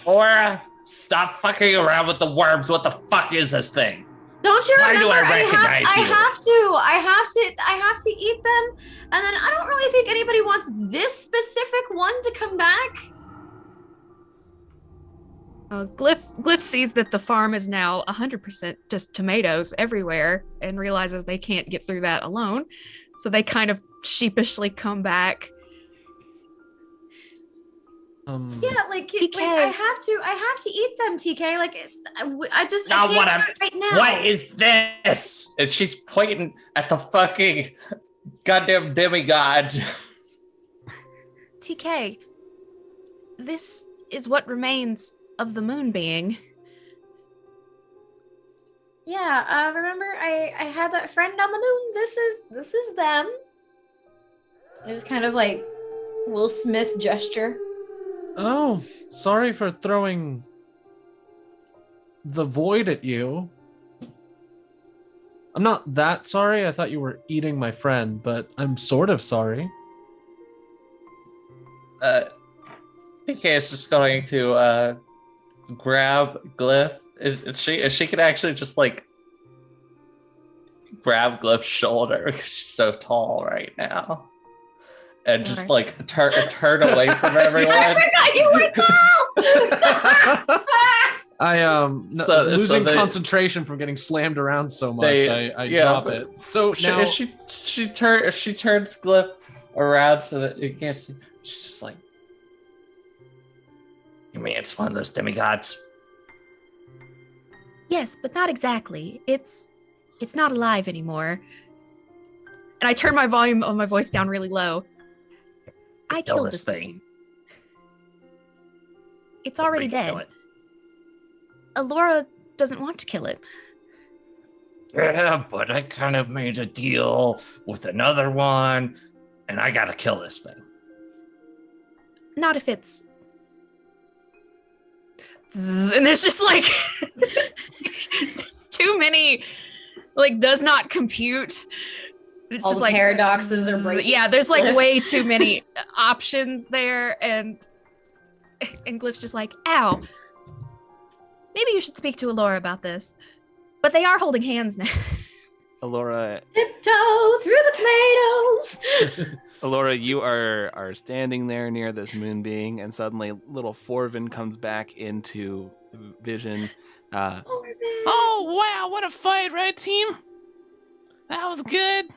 Laura, stop fucking around with the worms. What the fuck is this thing? Don't you remember? Why do I recognize you? I have to eat them, and then I don't really think anybody wants this specific one to come back. Glyph sees that the farm is now 100% just tomatoes everywhere and realizes they can't get through that alone. So they kind of sheepishly come back. Yeah, like TK. I have to eat them, TK. Like I just Not I can't do it right now. What is this? And she's pointing at the fucking goddamn demigod. TK, this is what remains of the moon being. Yeah, remember I had that friend on the moon. This is them. I just kind of like Will Smith gesture. Oh, sorry for throwing the void at you. I'm not that sorry. I thought you were eating my friend, but I'm sort of sorry. PK is just going to grab Glyph. She could actually just like grab Glyph's shoulder because she's so tall right now. And just like turn away from everyone. I forgot you were tall. Losing concentration from getting slammed around so much. I drop it. So now she turns Glyph around so that you can't see. She's just like, you mean it's one of those demigods? Yes, but not exactly. It's not alive anymore. And I turn my volume of my voice down really low. I killed this thing. It's already dead. Allura doesn't want to kill it. Yeah, but I kind of made a deal with another one, and I gotta kill this thing. Not if it's and there's just like there's too many, like does not compute. It's All just the like paradoxes are breaking. yeah, there's like way too many options there, and Glyph's just like, ow. Maybe you should speak to Alora about this. But they are holding hands now. Alora, Tiptoe through the tomatoes. Alora, you are standing there near this moon being, and suddenly little Forvin comes back into vision. Oh wow, what a fight, right, team? That was good.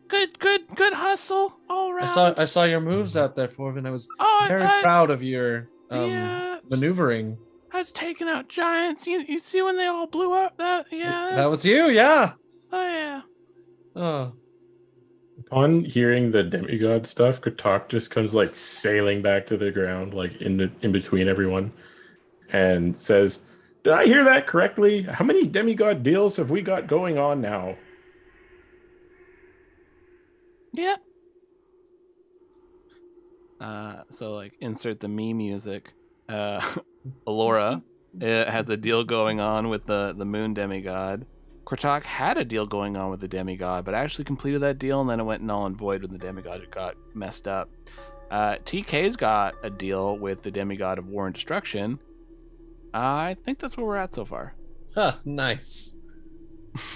Good hustle all around. I saw your moves out there, Forvin. I was very I- proud of your Yeah. maneuvering. I was taking out giants. You see when they all blew up? That was you, yeah. Oh yeah. Oh. Upon hearing the demigod stuff, Katak just comes like sailing back to the ground, like in between everyone, and says, "Did I hear that correctly? How many demigod deals have we got going on now?" Yep. So like insert the me music. Alora has a deal going on with the moon demigod. Kratok had a deal going on with the demigod, but actually completed that deal, and then it went null and void when the demigod got messed up. TK's got a deal with the demigod of war and destruction. I think that's where we're at so far. Huh, nice.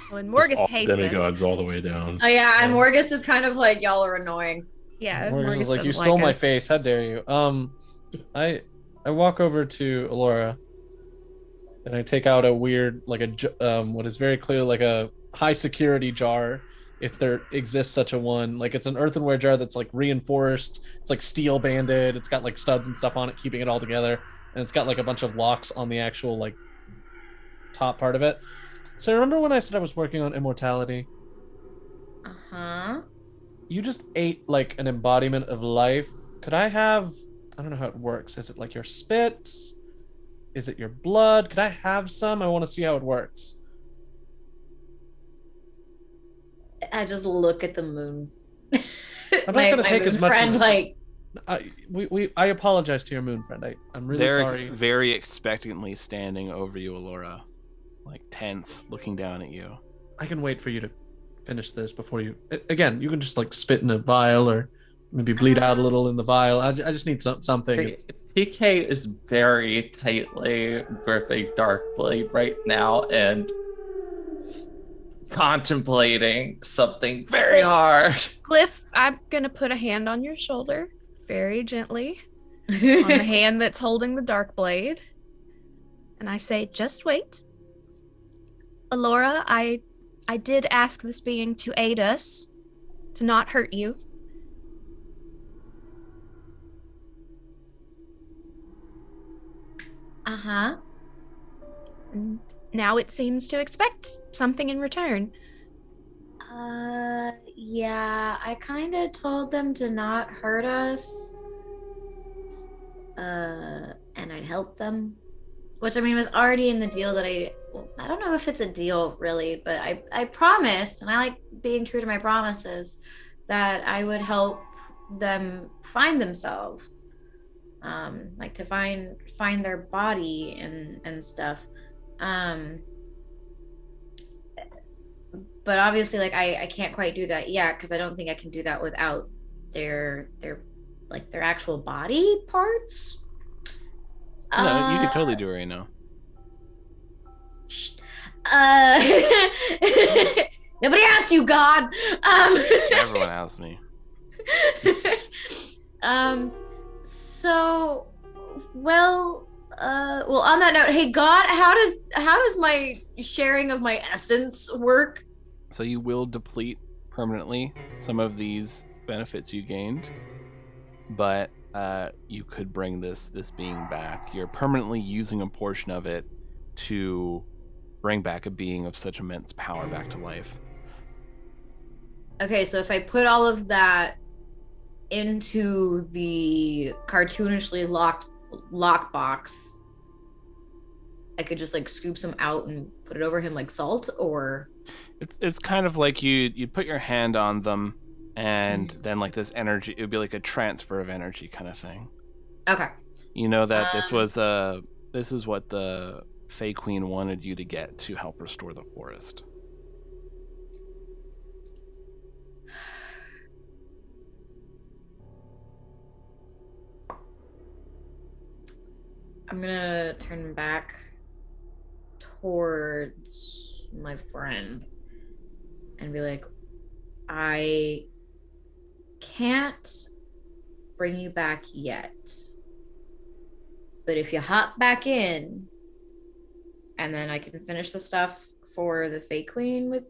When Just Morgus all hates us. demigods all the way down. Oh yeah, and Morgus is kind of like, y'all are annoying. Yeah, Morgus is like, doesn't you stole my us. face. How dare you? I walk over to Alora, and I take out a weird, like what is very clear like a high security jar, if there exists such a one. Like it's an earthenware jar that's like reinforced. It's like steel banded. It's got like studs and stuff on it, keeping it all together, and it's got like a bunch of locks on the actual like top part of it. So remember when I said I was working on immortality? Uh-huh. You just ate like an embodiment of life. Could I have, I don't know how it works. Is it like your spit? Is it your blood? Could I have some? I want to see how it works. I just look at the moon. I'm not gonna take as much friend, as like, I apologize to your moon friend. I'm really They're sorry. very expectantly standing over you, Alora, like tense, looking down at you. I can wait for you to finish this before you. Again, you can just like spit in a vial or maybe bleed out a little in the vial. I just need something. TK is very tightly gripping Darkblade right now and contemplating something very hard. Glyph, I'm gonna put a hand on your shoulder, very gently, on the hand that's holding the dark blade, and I say, "Just wait, Alora. I did ask this being to aid us, to not hurt you. uh-huh. And now it seems to expect something in return." Yeah, I kind of told them to not hurt us. And I'd help them. Which, I mean, was already in the deal that I don't know if it's a deal really, but I promised, and I like being true to my promises, that I would help them find themselves. Like to find their body and stuff. But obviously, like I can't quite do that yet because I don't think I can do that without their actual body parts. No, you could totally do it right now. Nobody asked you, God. Everyone asked me. So, well, on that note, hey God, how does my sharing of my essence work? So you will deplete permanently some of these benefits you gained, but you could bring this being back. You're permanently using a portion of it to bring back a being of such immense power back to life. Okay, so if I put all of that into the cartoonishly locked lockbox, I could just like scoop some out and put it over him like salt, or It's kind of like you'd put your hand on them, and then like this energy, it would be like a transfer of energy kind of thing. okay. You know that this was a This is what the Fey Queen wanted you to get to help restore the forest. I'm gonna turn back towards my friend and be like, I can't bring you back yet. But if you hop back in, and then I can finish the stuff for the Fey Queen with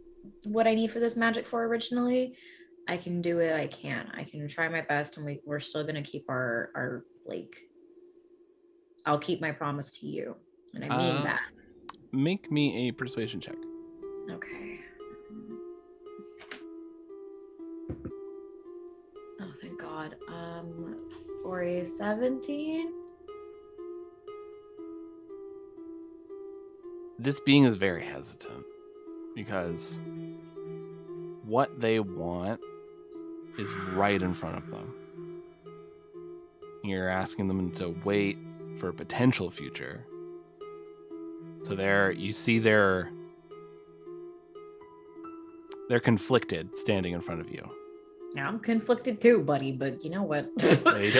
what I need for this magic for originally, I can do it. I can try my best, and we're still gonna keep our like. I'll keep my promise to you, and I mean that. Make me a persuasion check. Okay. Oh, thank God. For a 17. This being is very hesitant because what they want is right in front of them. You're asking them to wait for a potential future. So you see they're conflicted standing in front of you. Now I'm conflicted too, buddy, but you know what? They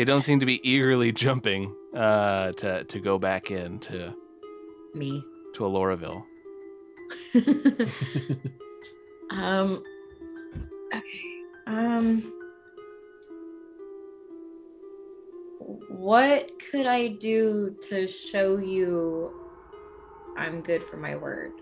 don't seem to be eagerly jumping to go back into Me. to Aloraville. Okay. What could I do to show you I'm good for my word?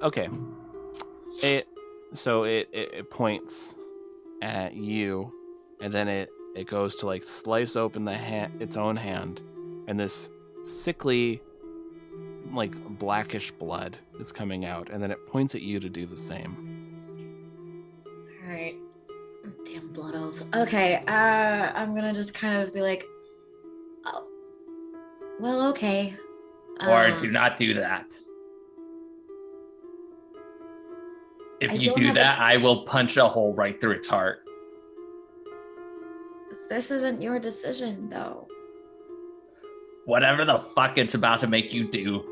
Okay. It points at you, and then it goes to like slice open its own hand, and this sickly, like blackish blood is coming out, and then it points at you to do the same. All right. Damn blood elves. Okay. I'm gonna just kind of be like, oh, well, okay. Or do not do that. If I you don't do have that, I will punch a hole right through its heart. This isn't your decision, though. Whatever the fuck it's about to make you do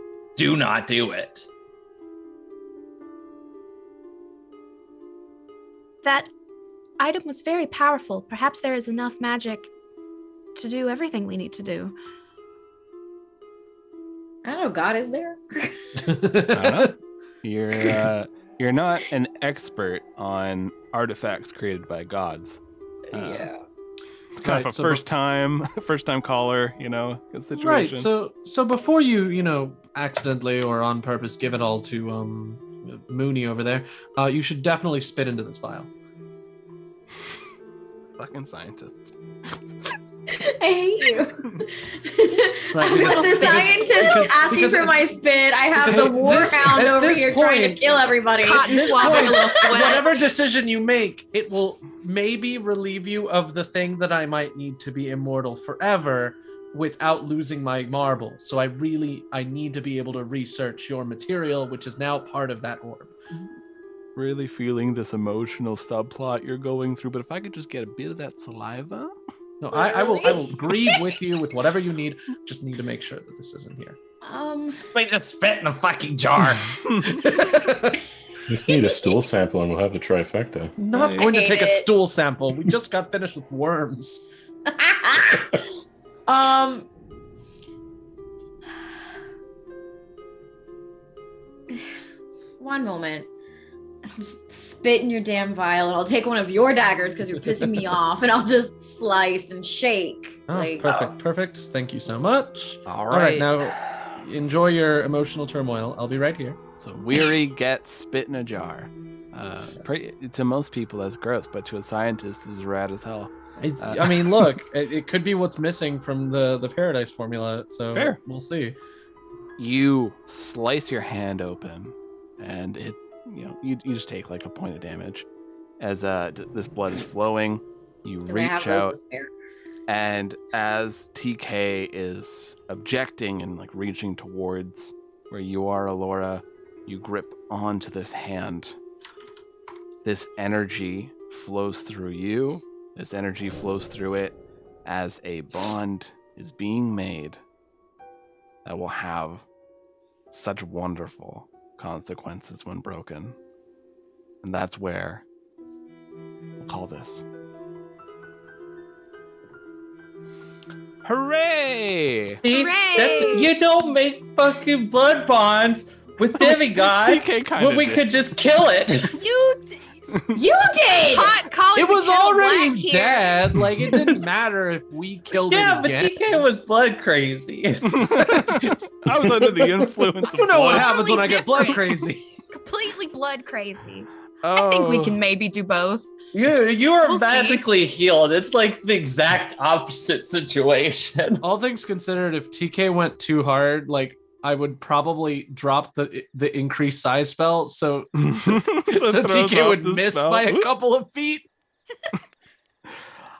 not do it. That item was very powerful. Perhaps there is enough magic to do everything we need to do. I don't know. God, is there? I don't know. You're not an expert on artifacts created by gods. Yeah. It's kind of a first time caller, situation. Right. So before you accidentally or on purpose give it all to Mooney over there, you should definitely spit into this vial. Fucking scientists. I hate you. Right, The scientist asking for my spit. I have the warhound over here trying to kill everybody. Cotton swabbing a little sweat. Whatever decision you make, it will maybe relieve you of the thing that I might need to be immortal forever without losing my marble. So I need to be able to research your material, which is now part of that orb. Really feeling this emotional subplot you're going through, but if I could just get a bit of that saliva. No, I will grieve with you with whatever you need. Just need to make sure that this isn't here. Wait, just spit in a fucking jar. Just need a stool sample and we'll have the trifecta. I'm not going to take a stool sample. We just got finished with worms. One moment. I'll just spit in your damn vial, and I'll take one of your daggers because you're pissing me off, and I'll just slice and shake. Oh, perfect. Thank you so much. All All right, now enjoy your emotional turmoil. I'll be right here. So Weary gets spit in a jar. To most people, that's gross, but to a scientist, this is rad as hell. I mean, look, it could be what's missing from the Paradise formula, so fair. We'll see. You slice your hand open, and it, you just take like a point of damage. As this blood is flowing, you reach out, and as TK is objecting and like reaching towards where you are, Alora, you grip onto this hand. This energy flows through you. This energy flows through it as a bond is being made that will have such wonderful consequences when broken. And that's where we'll call this. Hooray! See, that's you don't make fucking blood bonds with demigods TK kinda when we did. could just kill it. You did! Hot calling It was the kettle already black here. dead. Like, it didn't matter if we killed Yeah, it but again. TK was blood crazy. I was under the influence of You know what blood. happens when I Totally get blood different. crazy. Completely blood crazy. Oh. I think we can maybe do both. You are We'll see. magically healed. It's like the exact opposite situation. All things considered, if TK went too hard, like, I would probably drop the increased size spell, so So throws TK off would the miss spell. by a couple of feet.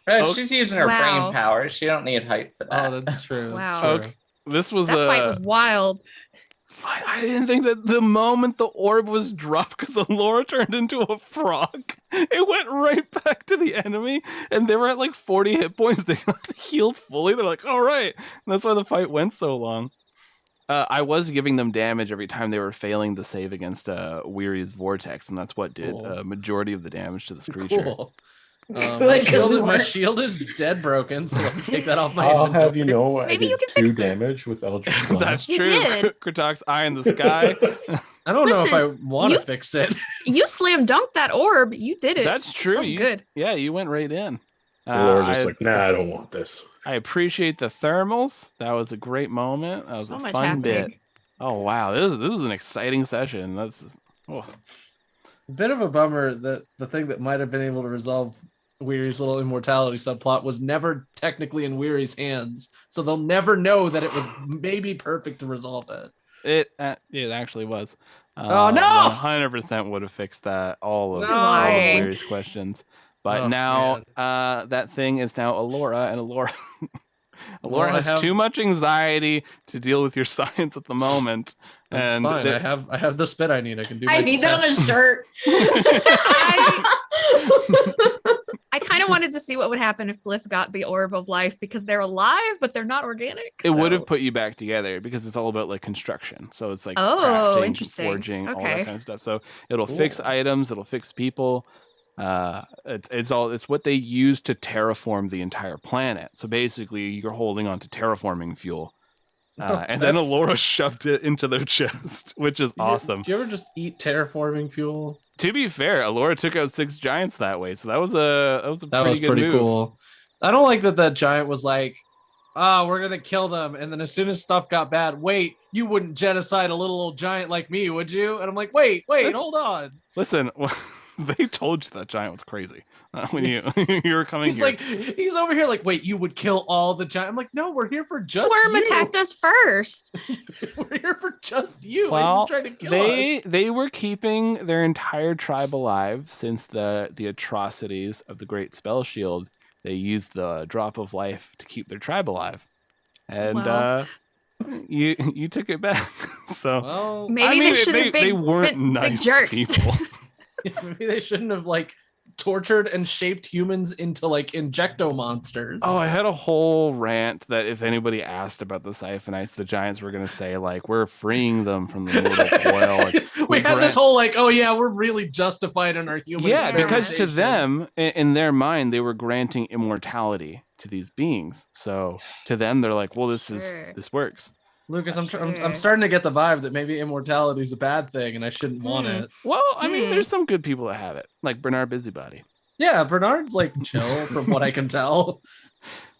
Okay. She's using her Wow. brain power. She don't need height for that. Oh, that's true. Wow. That's true. Okay. This was That fight was wild. I didn't think that the moment the orb was dropped, because Alora turned into a frog, it went right back to the enemy, and they were at like 40 hit points. They healed fully. They're like, all right. And that's why the fight went so long. I was giving them damage every time they were failing to save against Weary's Vortex, and that's what did Cool. a majority of the damage to this creature. Cool. Good My lord. shield is dead broken, so I'll take that off my I'll inventory. have you know, I Maybe did you can 2 fix it. damage with Eldritch Blast. That's You true. did. Kratok's eye in the sky. I don't know if I Listen, want to you- fix it. You slam dunked that orb. You did it. That's true. That was You- good. Yeah, you went right in. Laura's just I- like, nah, I don't want this. I appreciate the thermals. That was a great moment. That was So a much fun happening. bit. Oh wow, this is an exciting session. That's oh. Bit of a bummer that the thing that might have been able to resolve Weary's little immortality subplot was never technically in Weary's hands, so they'll never know that it was maybe perfect to resolve it. It actually was. Oh, no! 100% would have fixed that all of No! Lying. Weary's questions. But Oh, now man. that thing is now Alora, and Alora Well, I has have- too much anxiety to deal with your science at the moment. That's and fine. there- I have the spit I need. I can do. I my need that on a test. shirt. I kind of wanted to see what would happen if Glyph got the orb of life because they're alive, but they're not organic. It would have so- put you back together because it's all about like construction. So it's like Oh, crafting, interesting. forging, all that Okay. kind of stuff. So it'll fix Cool. items, it'll fix people. It's what they use to terraform the entire planet. So basically, you're holding on to terraforming fuel. And then That's- Alora shoved it into their chest, which is awesome. Do you ever just eat terraforming fuel? To be fair, Alora took out 6 giants that way, so that was a That pretty was good pretty move. cool. I don't like that giant was like, we're gonna kill them, and then as soon as stuff got bad, wait, you wouldn't genocide a little old giant like me, would you? And I'm like, wait, Listen- hold on. Listen, they told you that giant was crazy when you were coming He's here. like, he's over here like, wait, you would kill all the giant? I'm like, no, we're here for just Worm you. attacked us first. We're here for just you. Why Well, you trying to kill us? they were keeping their entire tribe alive since the atrocities of the Great Spell Shield. They used the drop of life to keep their tribe alive, and Well. you took it back. So Well, Maybe I mean, they should have been they weren't been big nice jerks. people. maybe they shouldn't have like tortured and shaped humans into like injecto monsters. Oh, I had a whole rant that if anybody asked about the Siphonites, the giants were going to say, like, we're freeing them from the mortal coil. Like, we have grant- this whole like, oh yeah, we're really justified in our human. Yeah, because to experimentation. them, in their mind, they were granting immortality to these beings. So to them, they're like, well, this Sure. works. Lucas, I'm Sure. starting to get the vibe that maybe immortality is a bad thing and I shouldn't want Hmm. it. Well, I mean, Hmm. there's some good people that have it, like Bernard Busybody. Yeah, Bernard's like chill from what I can tell.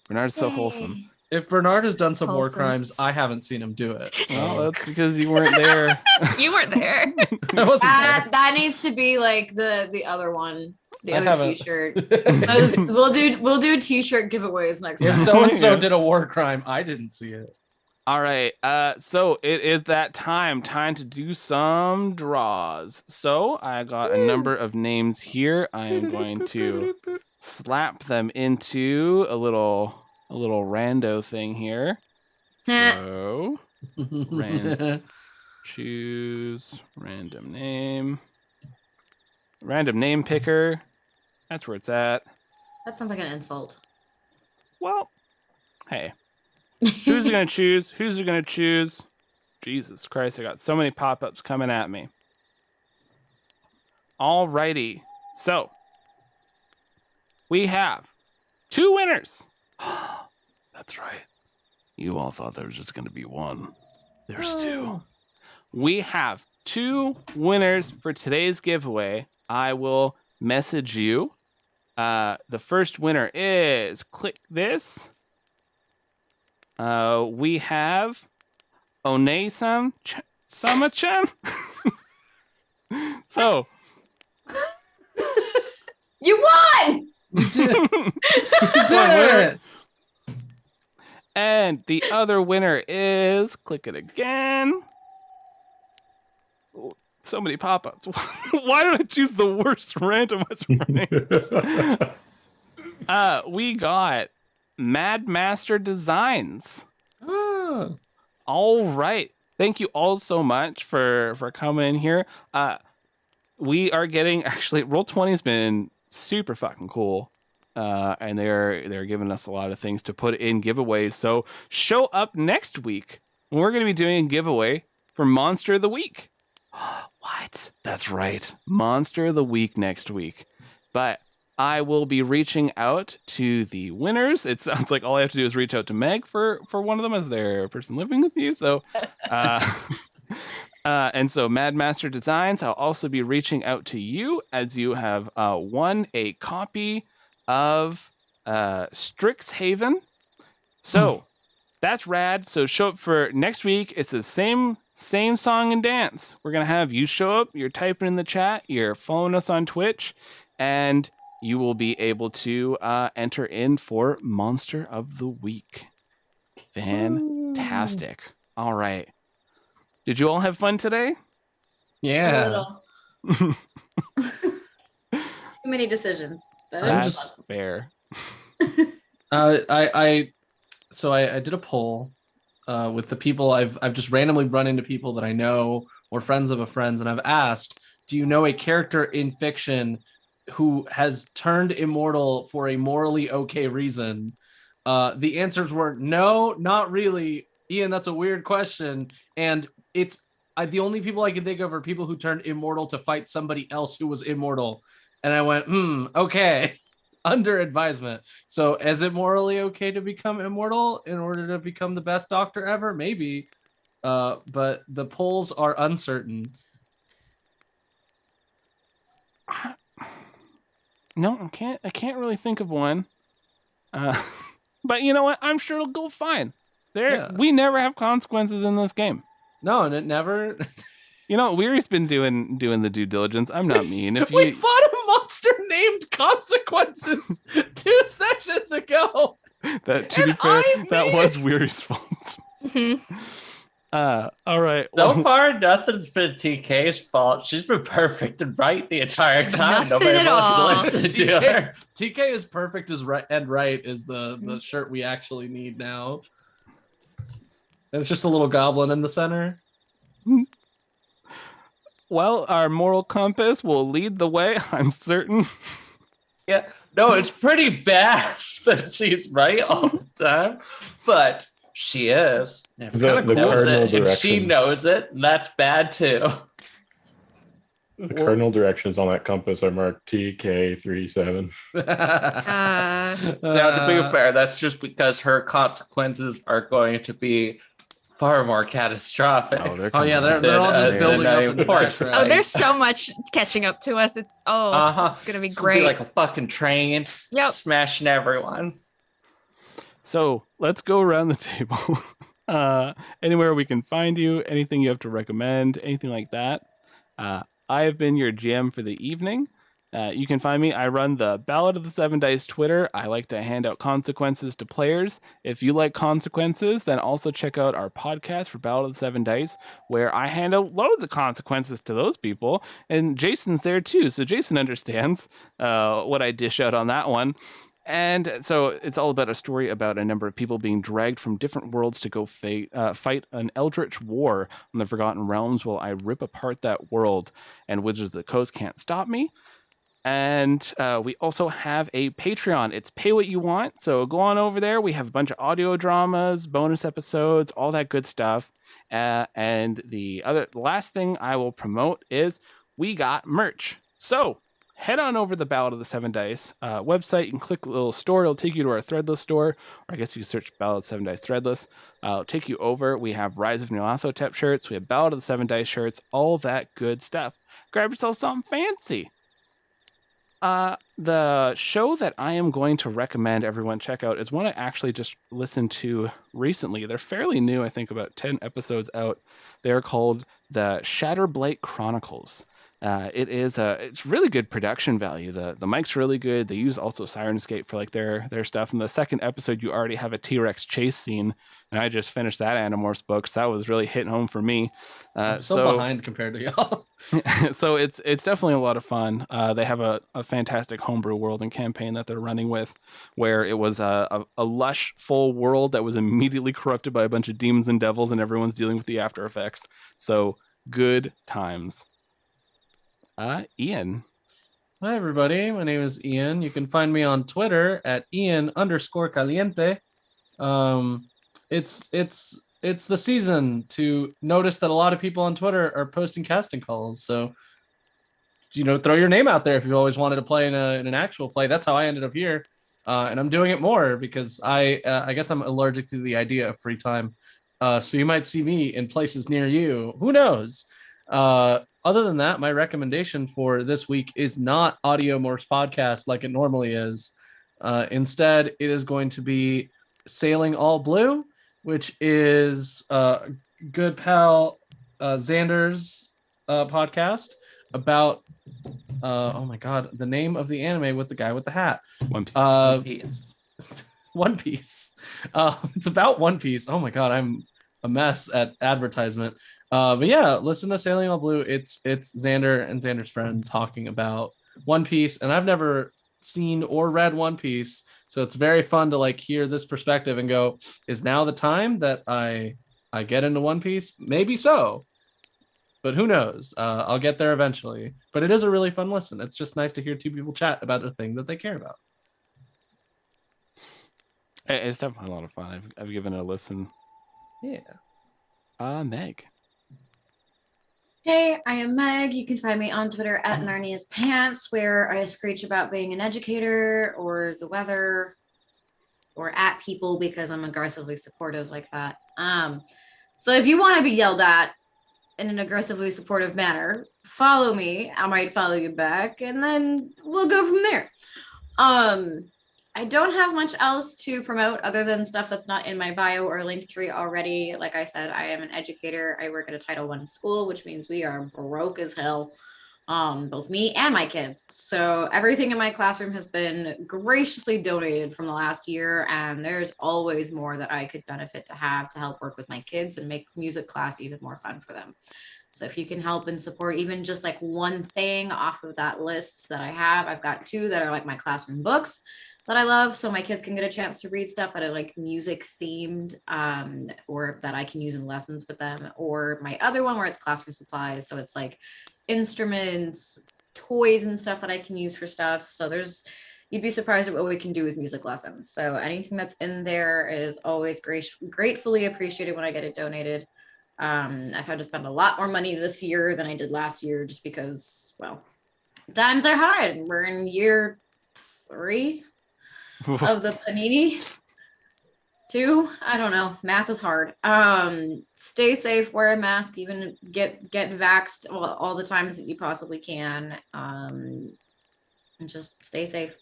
Bernard's so wholesome. If Bernard has done some war Wholesome. crimes, I haven't seen him do it. Well, So. that's because you weren't there. You weren't there. I wasn't That needs to be like the other one, the I other haven't. T-shirt. there. Those, we'll do T-shirt giveaways next If time. so and so Yeah. did a war crime, I didn't see it. All right. So it is that time to do some draws. So I got a number of names here. I am going to slap them into a little rando thing here. So Ran- Choose random name. Random name picker. That's where it's at. That sounds like an insult. Well, hey. Who's it going to choose? Who's it going to choose? Jesus Christ, I got so many pop-ups coming at me. Alrighty. So, we have 2 winners. That's right. You all thought there was just going to be one. There's 2. We have 2 winners for today's giveaway. I will message you. The first winner is, click this. We have One-san Sama-chan. So You won! You did. You did it. And the other winner is, click it again. Oh, so many pop-ups. Why did I choose the worst randomized names? We got Mad Master Designs. Oh. All right. Thank you all so much for coming in here. We are getting, actually, Roll20 has been super fucking cool. And they're giving us a lot of things to put in giveaways. So show up next week. We're going to be doing a giveaway for Monster of the Week. What? That's right. Monster of the Week next week. But I will be reaching out to the winners. It sounds like all I have to do is reach out to Meg for one of them as their person living with you. So, and so Mad Master Designs, I'll also be reaching out to you as you have won a copy of Strixhaven. So that's rad. So show up for next week. It's the same song and dance. We're gonna have you show up, you're typing in the chat, you're following us on Twitch, and you will be able to enter in for Monster of the Week. Fantastic. All right. Did you all have fun today? Yeah. Too many decisions. But That's fair. I did a poll with the people I've just randomly run into people that I know or friends of a friend, and I've asked, do you know a character in fiction who has turned immortal for a morally okay reason? The answers were no, not really. Ian, that's a weird question. And it's the only people I can think of are people who turned immortal to fight somebody else who was immortal. And I went, okay, under advisement. So is it morally okay to become immortal in order to become the best doctor ever? Maybe. But the polls are uncertain. No, I can't really think of one. But you know what? I'm sure it'll go fine. We never have consequences in this game. No, and it never. You know, Weary's been doing the due diligence. I'm not mean. If we fought a monster named Consequences 2 sessions ago. That, to be fair, that was Weary's fault. All right. So far, nothing's been TK's fault. She's been perfect and right the entire time. Nothing at all. Wants to listen to her. TK is perfect as right and right is the shirt we actually need now. And it's just a little goblin in the center. Well, our moral compass will lead the way, I'm certain. Yeah, no, it's pretty bad that she's right all the time, but she is. It's kind of cool, and she knows it, and that's bad too. The cardinal directions on that compass are marked TK37. Now, to be fair, that's just because her consequences are going to be far more catastrophic. Oh yeah, they're all just building up in the background. Oh, there's so much catching up to us. It's it's gonna be great. Be like a fucking train, smashing everyone. So let's go around the table. Anywhere we can find you, anything you have to recommend, anything like that. I have been your GM for the evening. You can find me. I run the Ballad of the Seven Dice Twitter. I like to hand out consequences to players. If you like consequences, then also check out our podcast for Ballad of the Seven Dice, where I hand out loads of consequences to those people. And Jason's there too, so Jason understands what I dish out on that one. And so it's all about a story about a number of people being dragged from different worlds to go fight an eldritch war on the Forgotten Realms while I rip apart that world, and Wizards of the Coast can't stop me. And we also have a Patreon. It's pay what you want. So go on over there. We have a bunch of audio dramas, bonus episodes, all that good stuff. And the last thing I will promote is we got merch. So head on over to the Ballad of the Seven Dice website. You can click the little store. It'll take you to our Threadless store. Or I guess you can search Ballad of the Seven Dice Threadless. It'll take you over. We have Rise of Nyarlathotep shirts. We have Ballad of the Seven Dice shirts. All that good stuff. Grab yourself something fancy. The show that I am going to recommend everyone check out is one I actually just listened to recently. They're fairly new, I think about 10 episodes out. They're called the Shatterblight Chronicles. It's really good production value. The mic's really good. They use also Sirenscape for like their stuff. In the second episode, you already have a T-Rex chase scene, and I just finished that Animorphs book, so that was really hitting home for me. I'm so behind compared to y'all. So it's definitely a lot of fun. They have a fantastic homebrew world and campaign that they're running with, where it was a lush, full world that was immediately corrupted by a bunch of demons and devils, and everyone's dealing with the after effects. So good times. Ian. Hi, everybody. My name is Ian. You can find me on Twitter at Ian_Caliente. It's the season to notice that a lot of people on Twitter are posting casting calls. So, throw your name out there if you've always wanted to play in an actual play. That's how I ended up here. And I'm doing it more because I guess I'm allergic to the idea of free time. So you might see me in places near you. Who knows? Other than that, my recommendation for this week is not Audio Morphs podcast like it normally is. Instead, it is going to be Sailing All Blue, which is good pal Xander's podcast about oh my god, the name of the anime with the guy with the hat. One Piece. One Piece. It's about One Piece. Oh my god, I'm a mess at advertisement. But yeah, listen to Sailing All Blue. It's Xander and Xander's friend talking about One Piece, and I've never seen or read One Piece, so it's very fun to like hear this perspective and go, is now the time that I get into One Piece? Maybe so, but who knows? I'll get there eventually. But it is a really fun listen. It's just nice to hear two people chat about a thing that they care about. It's definitely a lot of fun. I've given it a listen. Yeah. Meg. Hey, I am Meg. You can find me on Twitter at Narnia's Pants, where I screech about being an educator or the weather or at people because I'm aggressively supportive like that. So if you want to be yelled at in an aggressively supportive manner, follow me. I might follow you back, and then we'll go from there. I don't have much else to promote other than stuff that's not in my bio or link tree already. Like I said, I am an educator. I work at a Title I school, which means we are broke as hell, both me and my kids. So everything in my classroom has been graciously donated from the last year, and there's always more that I could benefit to have to help work with my kids and make music class even more fun for them. So if you can help and support even just like one thing off of that list that I have, I've got 2 that are like my classroom books that I love, so my kids can get a chance to read stuff that are like music themed, or that I can use in lessons with them, or my other one where it's classroom supplies, so it's like instruments, toys and stuff that I can use for stuff. So you'd be surprised at what we can do with music lessons. So anything that's in there is always gratefully appreciated when I get it donated. I've had to spend a lot more money this year than I did last year just because, well, times are hard. We're in year 3 of the Panini. 2, I don't know, math is hard. Stay safe, wear a mask, even get vaxxed all the times that you possibly can, and just stay safe,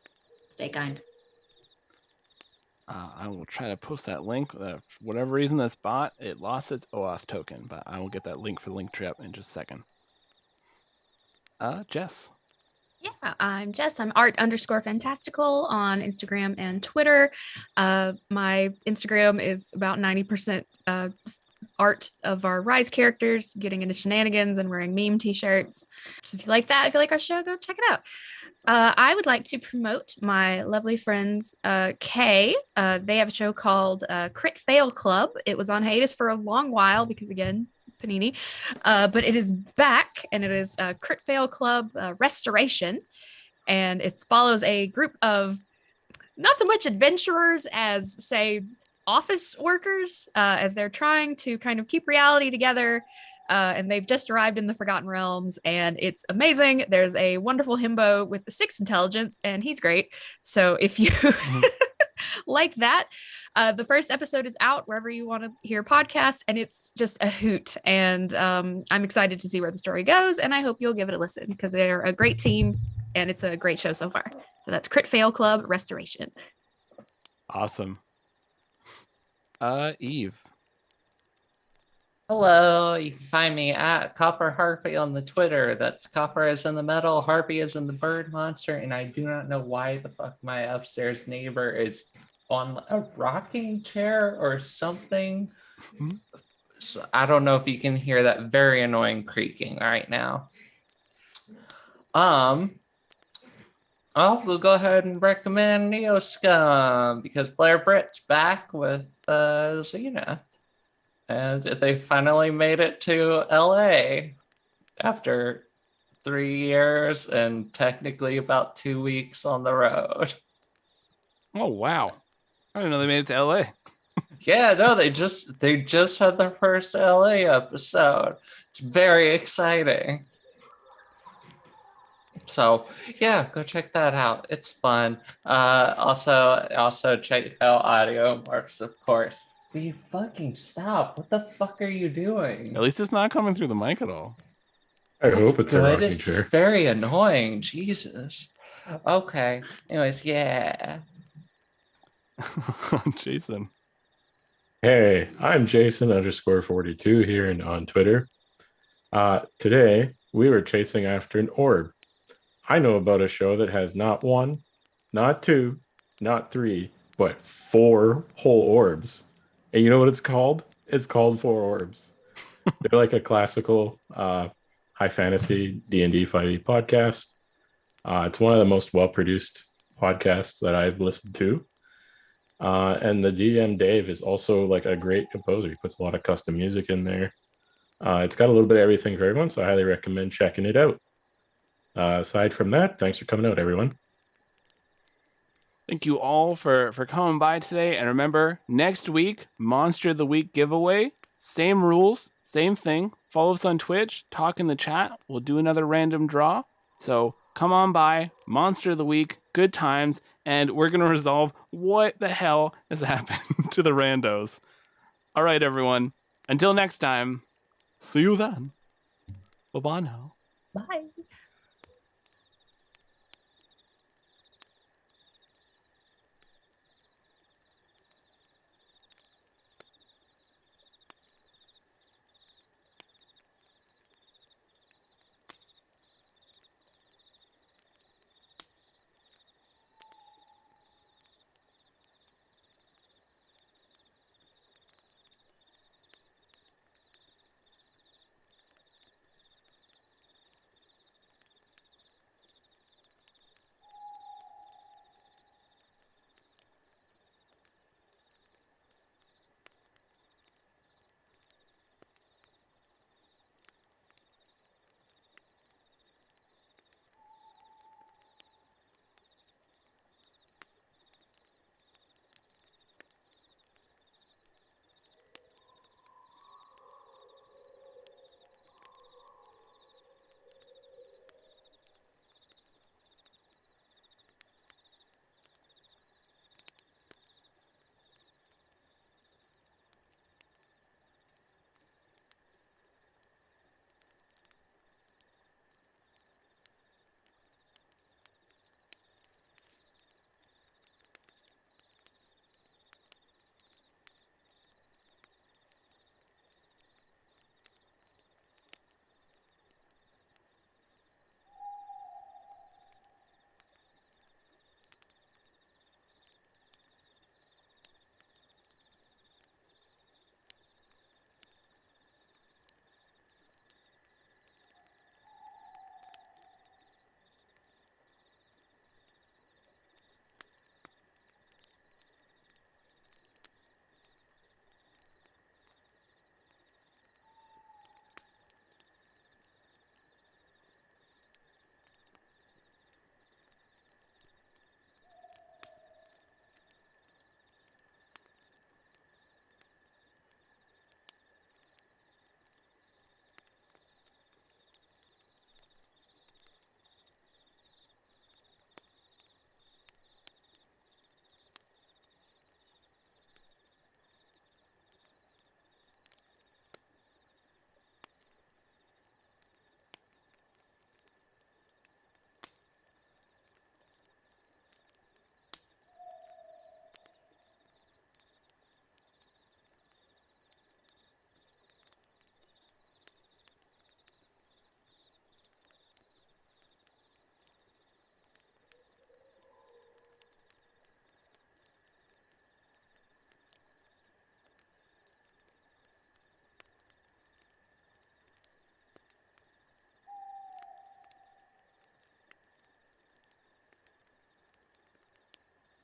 stay kind. I will try to post that link. For whatever reason, this bot, it lost its OAuth token, but I will get that link for the link tree up in just a second. Jess. Yeah, I'm Jess. I'm art_fantastical on Instagram and Twitter. My Instagram is about 90% art of our Rise characters, getting into shenanigans and wearing meme t-shirts. So if you like that, if you like our show, go check it out. I would like to promote my lovely friends, Kay. They have a show called Crit Fail Club. It was on hiatus for a long while because, again, Panini. But it is back, and it is Crit Fail Club Restoration. And it follows a group of not so much adventurers as, say, office workers, as they're trying to kind of keep reality together. And they've just arrived in the Forgotten Realms, and it's amazing. There's a wonderful himbo with the 6 intelligence, and he's great. So if you like that, the first episode is out wherever you want to hear podcasts, and it's just a hoot. And I'm excited to see where the story goes, and I hope you'll give it a listen because they're a great team, and it's a great show so far. So that's Crit Fail Club Restoration. Awesome. Eve. Hello, you can find me at Copper Harpy on the Twitter. That's Copper as in the metal, Harpy as in the bird monster, and I do not know why the fuck my upstairs neighbor is on a rocking chair or something. So I don't know if you can hear that very annoying creaking right now. We'll go ahead and recommend Neo Scum because Blair Britt's back with Zenith. And they finally made it to LA after 3 years and technically about 2 weeks on the road. Oh, wow. I didn't know they made it to LA. Yeah, no, they just had their first LA episode. It's very exciting. So yeah, go check that out. It's fun. Also check out Audio Morphs, of course. Will you fucking stop? What the fuck are you doing? At least it's not coming through the mic at all. I hope it's a good. rocking It's chair. just very annoying. Jesus. Okay. Anyways, yeah. Jason. Hey, I'm Jason_42 here on Twitter. Today, we were chasing after an orb. I know about a show that has not 1, not 2, not 3, but 4 whole orbs. And you know what it's called? It's called 4 Orbs. They're like a classical high fantasy D&D 5e podcast. It's one of the most well-produced podcasts that I've listened to. And the DM Dave is also like a great composer. He puts a lot of custom music in there. It's got a little bit of everything for everyone, so I highly recommend checking it out. Aside from that, thanks for coming out, everyone. Thank you all for coming by today. And remember, next week, Monster of the Week giveaway. Same rules, same thing. Follow us on Twitch, talk in the chat. We'll do another random draw. So come on by, Monster of the Week, good times, and we're going to resolve what the hell has happened to the randos. All right, everyone. Until next time, see you then. Bye-bye now. Bye.